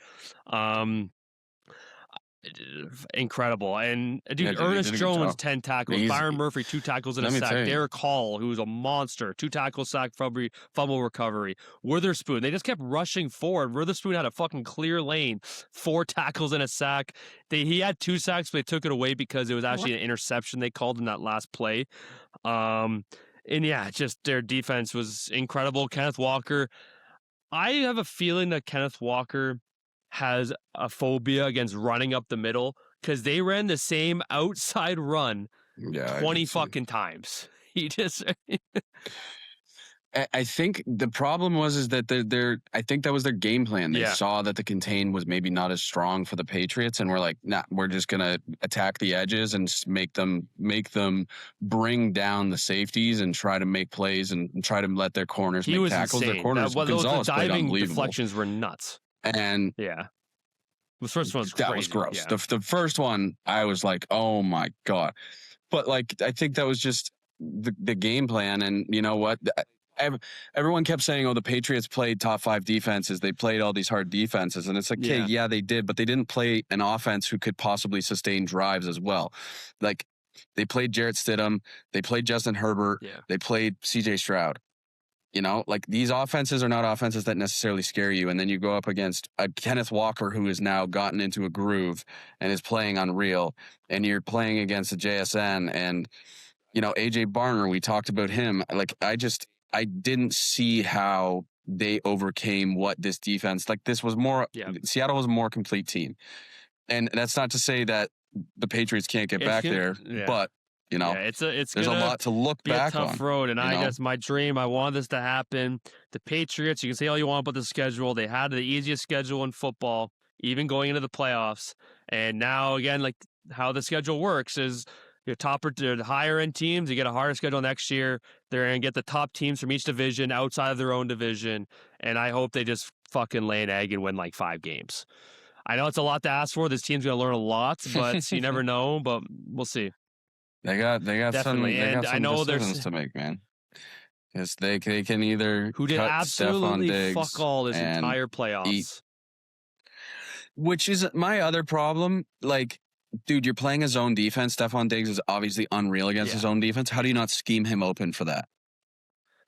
Incredible. And Ernest Jones 10 tackles, Byron Murphy 2 tackles and a sack, Derek Hall, who was a monster, 2 tackles, sack, fumble recovery, Witherspoon, they just kept rushing forward. Witherspoon had a fucking clear lane, 4 tackles and a sack. He had 2 sacks, but they took it away because it was actually an interception they called in that last play. And just their defense was incredible. Kenneth Walker, I have a feeling that Kenneth Walker has a phobia against running up the middle because they ran the same outside run 20 fucking times. He just I think the problem is that I think that was their game plan. They saw that the contain was maybe not as strong for the Patriots, and we're like, nah, we're just gonna attack the edges and just make them bring down the safeties and try to make plays and try to let their corners make tackles. Insane. Their corners, Gonzalez the played diving unbelievable. deflections were nuts. And the first one was that crazy. was gross. Yeah. The first one, I was like, oh my God. But like, I think that was just the game plan. And you know what? Everyone kept saying, oh, the Patriots played top 5 defenses. They played all these hard defenses. And it's like, okay, yeah, they did, but they didn't play an offense who could possibly sustain drives as well. Like, they played Jarrett Stidham. They played Justin Herbert. Yeah. They played CJ Stroud. You know, like these offenses are not offenses that necessarily scare you. And then you go up against a Kenneth Walker who has now gotten into a groove and is playing unreal. And you're playing against the JSN and, you know, AJ Barner, we talked about him. Like, I didn't see how they overcame what this defense, like this was more, Seattle was a more complete team. And that's not to say that the Patriots can't get back there, but you know, there's a lot to look back on. It's a tough road, and I guess my dream, I want this to happen. The Patriots, you can say all you want about the schedule. They had the easiest schedule in football, even going into the playoffs. And now, again, like how the schedule works is your the higher end teams, you get a harder schedule next year. They're going to get the top teams from each division outside of their own division. And I hope they just fucking lay an egg and win like 5 games. I know it's a lot to ask for. This team's going to learn a lot, but you never know, but we'll see. They got Definitely. some decisions to make, man. Because they can either who did cut absolutely Stephon Diggs fuck all this entire playoffs. Which is my other problem. Like, dude, you're playing a zone defense. Stephon Diggs is obviously unreal against his own defense. How do you not scheme him open for that?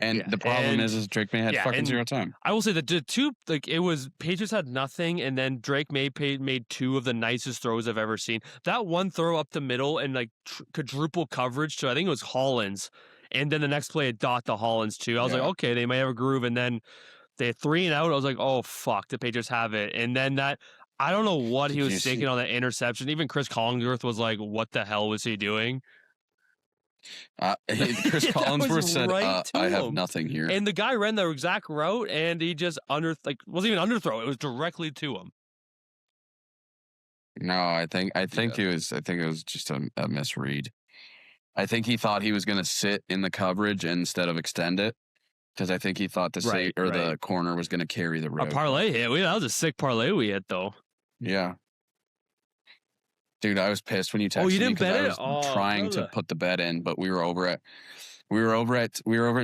And the problem is Drake May had fucking 0 time. I will say that the two, like it was Patriots had nothing, and then Drake May made 2 of the nicest throws I've ever seen. That one throw up the middle and like quadruple coverage to I think it was Hollins, and then the next play it dot to Hollins too. I was like, okay, they might have a groove, and then they had 3 and out. I was like, oh fuck, the Patriots have it, and then that. I don't know what he was thinking on that interception. Even Chris Collinsworth was like, what the hell was he doing? Chris Collinsworth said, I have nothing here. And the guy ran the exact route, and he just wasn't even underthrow. It was directly to him. No, I think it was just a misread. I think he thought he was going to sit in the coverage instead of extend it. Because I think he thought the corner was going to carry the route. A parlay hit. That was a sick parlay we hit, though. Yeah. Dude, I was pissed when you texted me. You didn't bet it? I was trying to put the bet in, but we were over at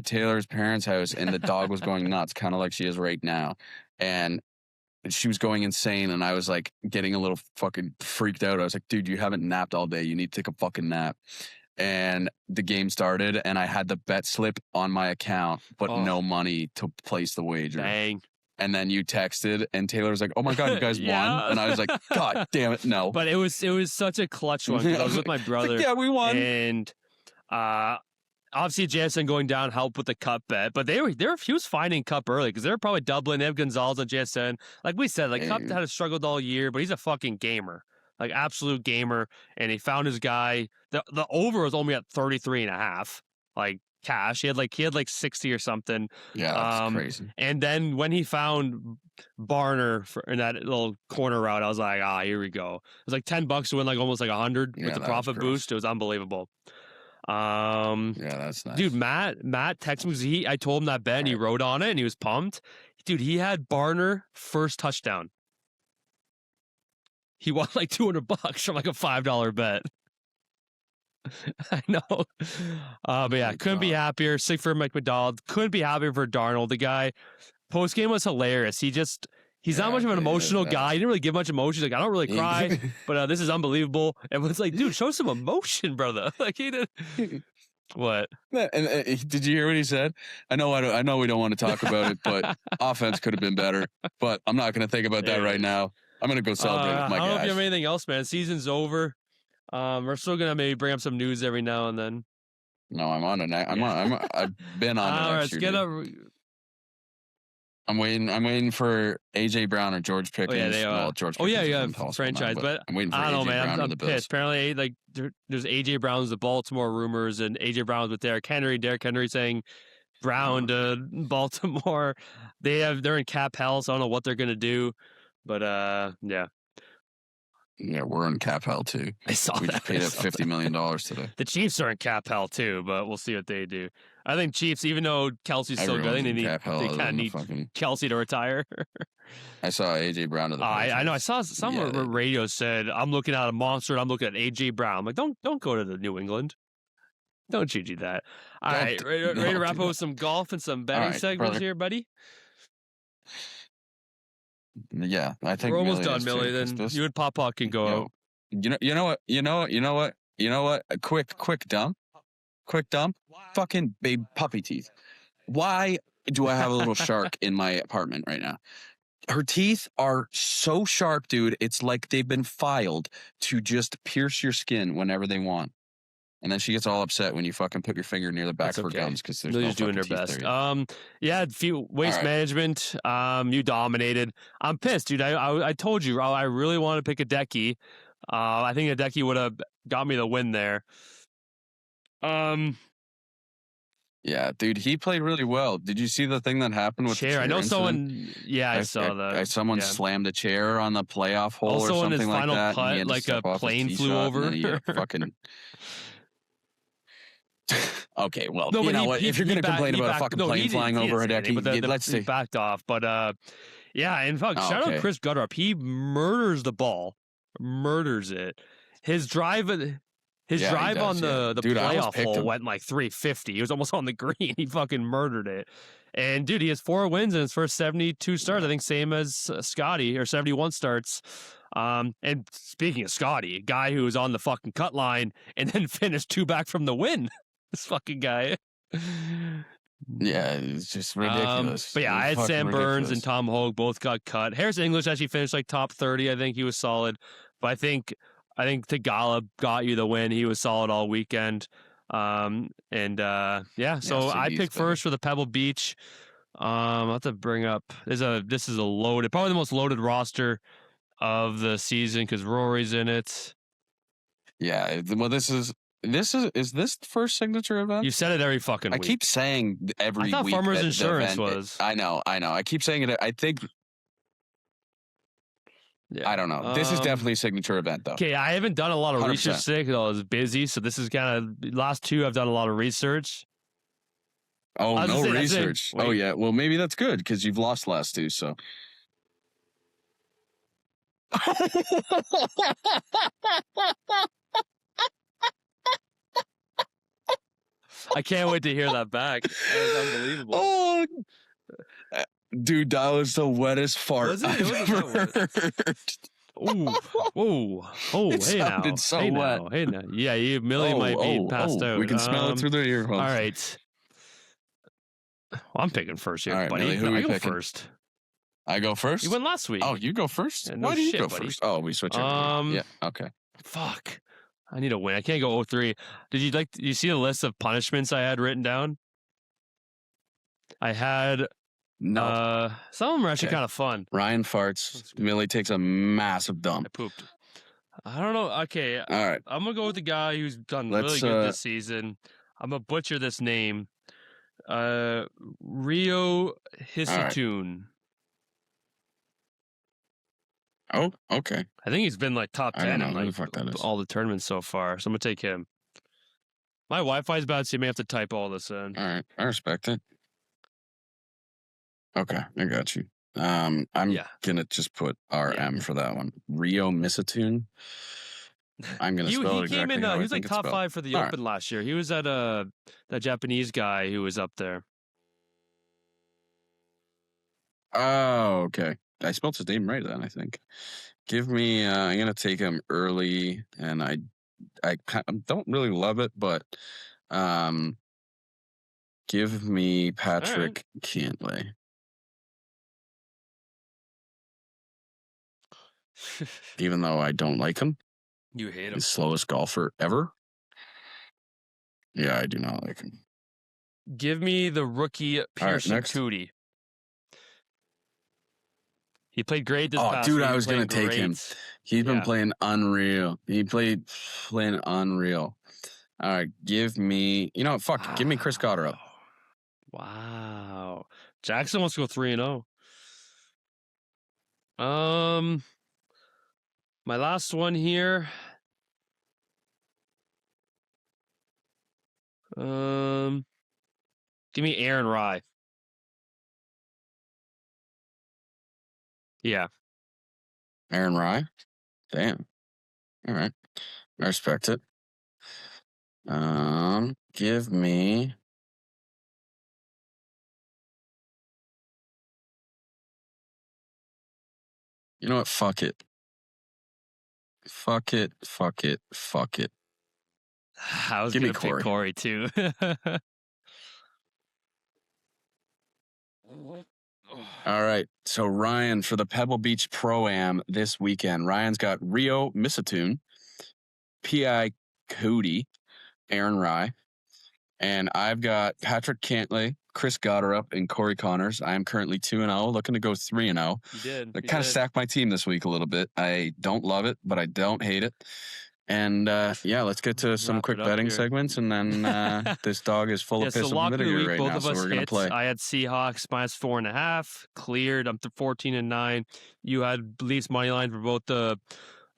Taylor's parents' house, and the dog was going nuts, kind of like she is right now. And she was going insane, and I was like getting a little fucking freaked out. I was like, dude, you haven't napped all day. You need to take a fucking nap. And the game started, and I had the bet slip on my account, but no money to place the wager. Dang. And then you texted, and Taylor was like, "Oh my god, you guys won!" And I was like, "God damn it, no!" But it was such a clutch one. I was with my brother. Like, yeah, we won. And obviously, JSN going down helped with the cup bet, but he was finding Cup early because they were probably doubling him, Gonzalez and JSN. Like we said, like Cup had struggled all year, but he's a fucking gamer. Like absolute gamer, and he found his guy. The over was only at 33.5, like cash. He had like 60 or something. Yeah, that's crazy. And then when he found Barner in that little corner route, I was like, here we go. It was like $10 to win like almost like 100 with the profit boost. It was unbelievable. Yeah, that's nice. Dude, Matt texted me. I told him that bet, and he wrote on it, and he was pumped. Dude, he had Barner first touchdown. He won like $200 from like a $5 bet. I know. But yeah, couldn't be happier. Sick for McDonald. Couldn't be happier for Darnold. The guy, post game was hilarious. He's not much of an emotional guy. He didn't really give much emotion. He's like, I don't really cry, but this is unbelievable. And it's like, dude, show some emotion, brother. Like he did. What? And did you hear what he said? I know we don't want to talk about it, but offense could have been better. But I'm not going to think about that right now. I'm going to go celebrate with my guys. I don't know if you have anything else, man. Season's over. We're still going to maybe bring up some news every now and then. No, I'm on it. I've been on it. All right, let's get up. I'm waiting for AJ Brown or George Pickens. Oh, yeah, George Pickens. Oh, yeah, franchise. But I'm waiting for I don't know, AJ man. Brown I'm to the Bills. pissed. Apparently, like there's AJ Brown's the Baltimore rumors, and AJ Brown's with Derrick Henry. Derrick Henry saying Brown to Baltimore. They're in cap hell, so I don't know what they're gonna do. But yeah. Yeah, we're in cap hell too. I saw we that. just paid up $50 million today. The Chiefs are in cap hell too, but we'll see what they do. I think Chiefs, even though Kelsey's still good, I think they kind of need Kelsey to retire. I saw AJ Brown to the I know. I saw some radio said, I'm looking at a monster and I'm looking at AJ Brown. I'm like, don't go to the New England. Don't you do that. All right, ready to wrap up with some golf and some betting segments here, buddy? Yeah, I think we're almost done, Millie. Then you and Papa can go out. You know what? A quick dump. Fucking babe puppy teeth. Why do I have a little shark in my apartment right now? Her teeth are so sharp, dude. It's like they've been filed to just pierce your skin whenever they want. And then she gets all upset when you fucking put your finger near the back of her gums because there's no doing her best. There waste management. You dominated. I'm pissed, dude. I told you I really want to pick a Decky. I think a Decky would have got me the win there. Yeah, dude, he played really well. Did you see the thing that happened with chair? The chair I know incident? someone. Yeah, I saw that. Someone slammed a chair on the playoff hole also or something in his like final that. Putt, like a plane flew over. Fucking. Okay, well, no, you know what? If you're going to complain about a fucking plane flying over a deck, let's see. He backed off. But yeah, and fuck, shout out Chris Gutterup. He murders the ball, murders it. His drive on the dude, playoff hole went like 350. He was almost on the green. He fucking murdered it. And dude, he has 4 wins in his first 72 starts. I think same as Scotty, or 71 starts. And speaking of Scotty, a guy who was on the fucking cut line and then finished 2 back from the win. This fucking guy. Yeah, it's just ridiculous. But yeah, I had Sam Burns and Tom Hogue both got cut. Harris English actually finished like top 30. I think he was solid. But I think Tagala got you the win. He was solid all weekend. So I picked first for the Pebble Beach. I'll have to bring up this is a loaded, probably the most loaded roster of the season because Rory's in it. Yeah, well, is this the first signature event? You said it every fucking week. I keep saying every week. I thought Farmers Insurance was. I know. I keep saying it. I think. Yeah. I don't know. This is definitely a signature event, though. Okay, I haven't done a lot of 100%. Research today because I was busy. So this is kind of last 2. I've done a lot of research. Oh, no research. Oh yeah. Well, maybe that's good because you've lost last 2. So. I can't wait to hear that back. That was unbelievable. Oh, dude, that was the wettest fart I've ever heard. Oh, it sounded so wet. Hey now. Yeah, Millie might be passed out. We can smell it through the earphones. All right. Well, I'm picking first here, all right, buddy. Millie, who I go picking? First. I go first? You went last week. Oh, you go first? Yeah, Why do you go buddy. first? Oh, we switch over. Yeah, okay. Fuck. I need a win. I can't go 0-3. Did you see the list of punishments I had written down? I had no. Some of them are actually kind of fun. Ryan farts. Millie takes a massive dump. I pooped. I don't know. Okay. All right. I'm going to go with the guy who's done really good this season. I'm going to butcher this name. Rio Hisatune. Oh, okay. I think he's been like top 10 in like all the tournaments so far. So I'm going to take him. My Wi-Fi's bad, so you may have to type all this in. All right. I respect it. Okay. I got you. I'm going to just put RM for that one. Rio Misatune. I'm going to spell it exactly. He came in, he was like top 5 for the Open last year. He was at that Japanese guy who was up there. Oh, okay. I spelled his name right then, I think. Give me, I'm going to take him early, and I don't really love it, but give me Patrick Cantlay. Even though I don't like him. You hate him. The slowest golfer ever. Yeah, I do not like him. Give me the rookie Pearson Coody. He played great this past dude, week. I was going to take him. He's been playing unreal. Playing unreal. All right, give me... You know what? Fuck. Give me Chris Gotterup. Wow. Jackson wants to go 3-0. My last one here. Give me Aaron Rye. Yeah. Aaron Rye? Damn. All right. I respect it. Give me... You know what? Fuck it. Fuck it. I was going to pick Corey too. All right. So Ryan for the Pebble Beach Pro-Am this weekend. Ryan's got Rio Misatoon, P.I. Cody, Aaron Rye, and I've got Patrick Cantlay, Chris Gotterup, and Corey Connors. I am currently 2-0, looking to go 3-0. You did. I kind of stacked my team this week a little bit. I don't love it, but I don't hate it. And let's get to some quick betting segments, and then this dog is full of piss and vinegar right now, so we're going to play. I had Seahawks minus 4.5, cleared. I'm to 14-9. You had Leafs money line for both the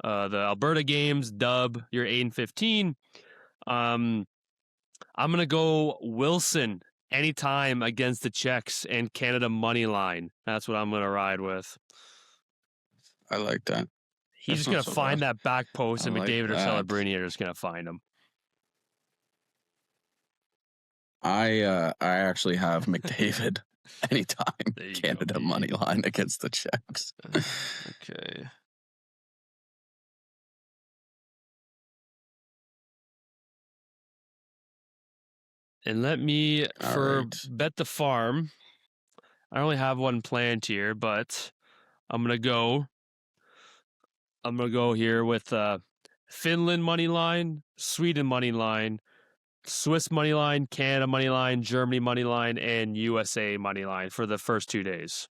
Alberta games, dub. You're 8-15. I'm going to go Wilson anytime against the Czechs and Canada money line. That's what I'm going to ride with. I like that. He's just going to find that back post, and McDavid or Celebrini are just going to find him. I actually have McDavid anytime Canada money line against the Czechs. Okay. And let me, Bet the Farm, I only have one planned here, but I'm going to go here with Finland money line, Sweden money line, Swiss money line, Canada money line, Germany money line, and USA money line for the first 2 days.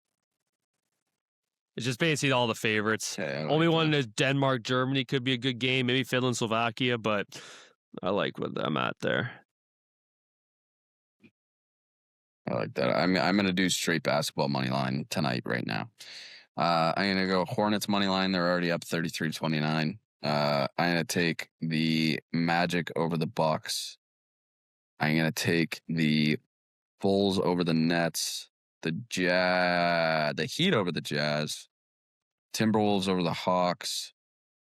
It's just basically all the favorites. Only one is Denmark, Germany could be a good game. Maybe Finland, Slovakia, but I like what I'm at there. I like that. I'm going to do straight basketball money line tonight right now. I'm going to go Hornets money line. They're already up 33-29. I'm going to take the Magic over the Bucks. I'm going to take the Bulls over the Nets, the Heat over the Jazz, Timberwolves over the Hawks.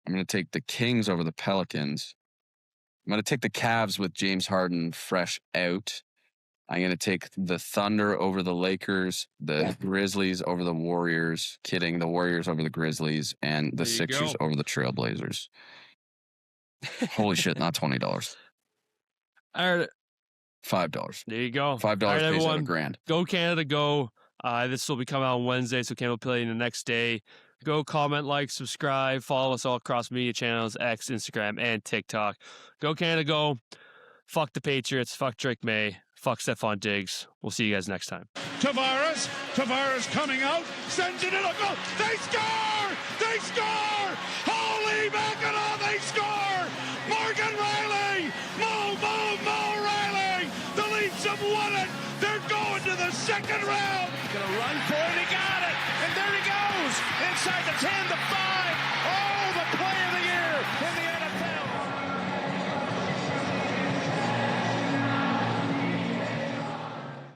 I'm going to take the Kings over the Pelicans. I'm going to take the Cavs with James Harden fresh out. I'm going to take the Thunder over the Lakers, the Grizzlies over the Warriors, the Warriors over the Grizzlies, and the Sixers over the Trailblazers. Holy shit, not $20. All right. $5. There you go. $5 pays out $1,000. Go Canada, go. This will be coming out on Wednesday, so Canada will play the next day. Go comment, like, subscribe, follow us all across media channels, X, Instagram, and TikTok. Go Canada, go. Fuck the Patriots. Fuck Drake Maye. Fuck Stephon Diggs. We'll see you guys next time. Tavares coming out, sends it in a goal. They score! Holy mackerel, they score! Morgan Riley! Mo Riley! The Leafs have won it! They're going to the second round! Gonna run for it, he got it! And there he goes! Inside the 10, the 5!